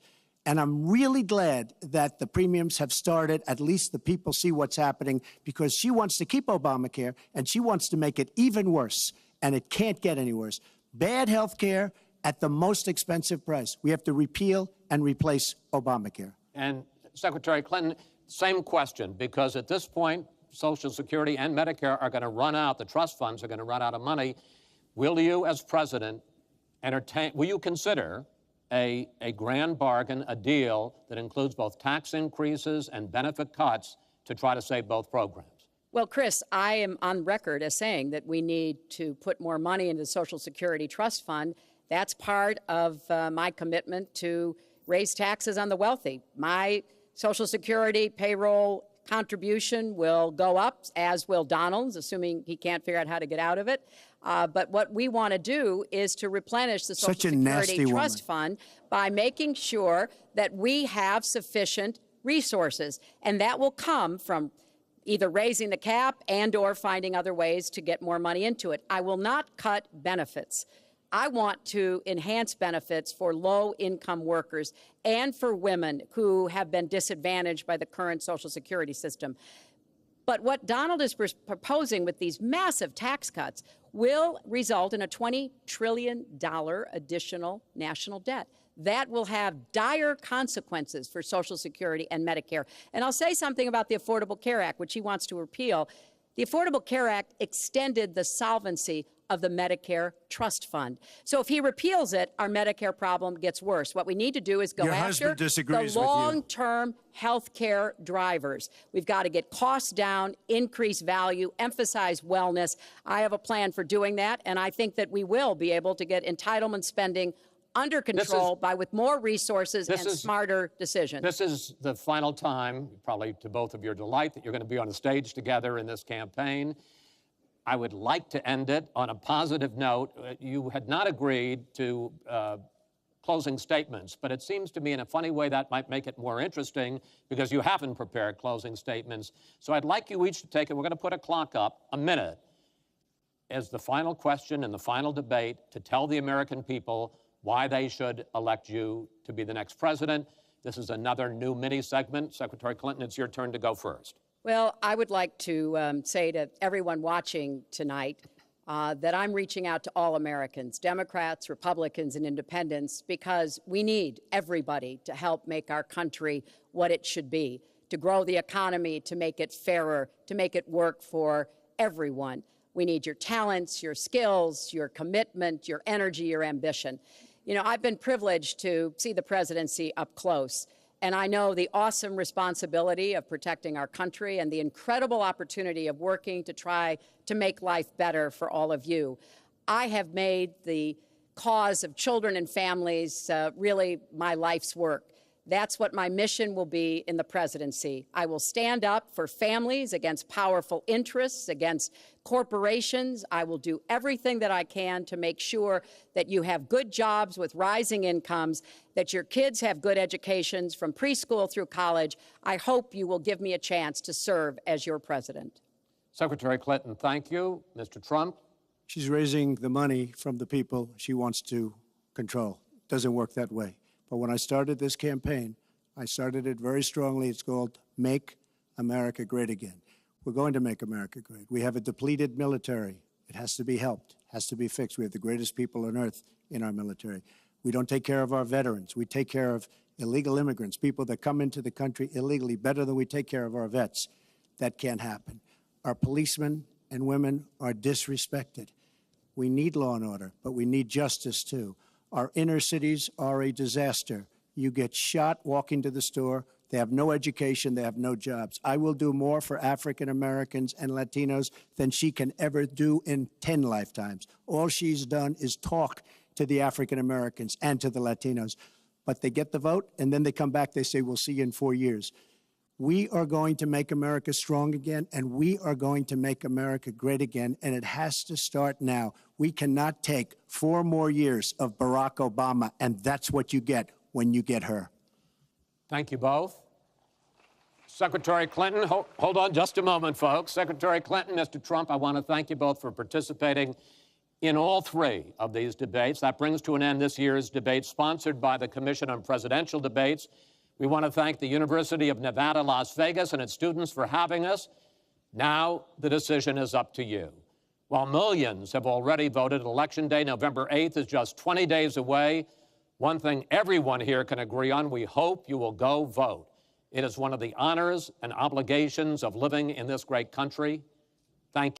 And I'm really glad that the premiums have started. At least the people see what's happening, because she wants to keep Obamacare and she wants to make it even worse. And it can't get any worse. Bad health care at the most expensive price. We have to repeal and replace Obamacare. And Secretary Clinton, same question, because at this point, Social Security and Medicare are going to run out. The trust funds are going to run out of money. Will you, as president, will you consider a grand bargain, a deal that includes both tax increases and benefit cuts to try to save both programs? Well, Chris, I am on record as saying that we need to put more money into the Social Security Trust Fund. That's part of my commitment to raise taxes on the wealthy. My Social Security payroll contribution will go up, as will Donald's, assuming he can't figure out how to get out of it. But what we want to do is to replenish the Social Security Trust Fund by making sure that we have sufficient resources. And that will come from either raising the cap and or finding other ways to get more money into it. I will not cut benefits. I want to enhance benefits for low-income workers and for women who have been disadvantaged by the current Social Security system. But what Donald is proposing with these massive tax cuts will result in a $20 trillion additional national debt. That will have dire consequences for Social Security and Medicare. And I'll say something about the Affordable Care Act, which he wants to repeal. The Affordable Care Act extended the solvency of the Medicare Trust Fund. So if he repeals it, our Medicare problem gets worse. What we need to do is go after the long-term health care drivers. We've got to get costs down, increase value, emphasize wellness. I have a plan for doing that, and I think that we will be able to get entitlement spending under control with more resources and smarter decisions. This is the final time, probably to both of your delight, that you're going to be on the stage together in this campaign. I would like to end it on a positive note. You had not agreed to closing statements, but it seems to me in a funny way that might make it more interesting because you haven't prepared closing statements. So I'd like you each to take it. We're going to put a clock up, a minute, as the final question in the final debate to tell the American people why they should elect you to be the next president. This is another new mini segment. Secretary Clinton, it's your turn to go first. Well, I would like to say to everyone watching tonight that I'm reaching out to all Americans, Democrats, Republicans, and independents, because we need everybody to help make our country what it should be, to grow the economy, to make it fairer, to make it work for everyone. We need your talents, your skills, your commitment, your energy, your ambition. You know, I've been privileged to see the presidency up close, and I know the awesome responsibility of protecting our country and the incredible opportunity of working to try to make life better for all of you. I have made the cause of children and families really my life's work. That's what my mission will be in the presidency. I will stand up for families against powerful interests, against corporations. I will do everything that I can to make sure that you have good jobs with rising incomes, that your kids have good educations from preschool through college. I hope you will give me a chance to serve as your president. Secretary Clinton, thank you. Mr. Trump? She's raising the money from the people she wants to control. It doesn't work that way. But when I started this campaign, I started it very strongly. It's called Make America Great Again. We're going to make America great. We have a depleted military. It has to be helped, has to be fixed. We have the greatest people on earth in our military. We don't take care of our veterans. We take care of illegal immigrants, people that come into the country illegally, better than we take care of our vets. That can't happen. Our policemen and women are disrespected. We need law and order, but we need justice too. Our inner cities are a disaster. You get shot walking to the store. They have no education. They have no jobs. I will do more for African Americans and Latinos than she can ever do in 10 lifetimes. All she's done is talk to the African Americans and to the Latinos. But they get the vote, and then they come back. They say, we'll see you in 4 years. We are going to make America strong again, and we are going to make America great again, and it has to start now. We cannot take 4 more years of Barack Obama, and that's what you get when you get her. Thank you both. Secretary Clinton, hold on just a moment, folks. Secretary Clinton, Mr. Trump, I want to thank you both for participating in all 3 of these debates. That brings to an end this year's debate sponsored by the Commission on Presidential Debates. We want to thank the University of Nevada, Las Vegas, and its students for having us. Now the decision is up to you. While millions have already voted, Election Day, November 8th, is just 20 days away. One thing everyone here can agree on: we hope you will go vote. It is one of the honors and obligations of living in this great country. Thank you.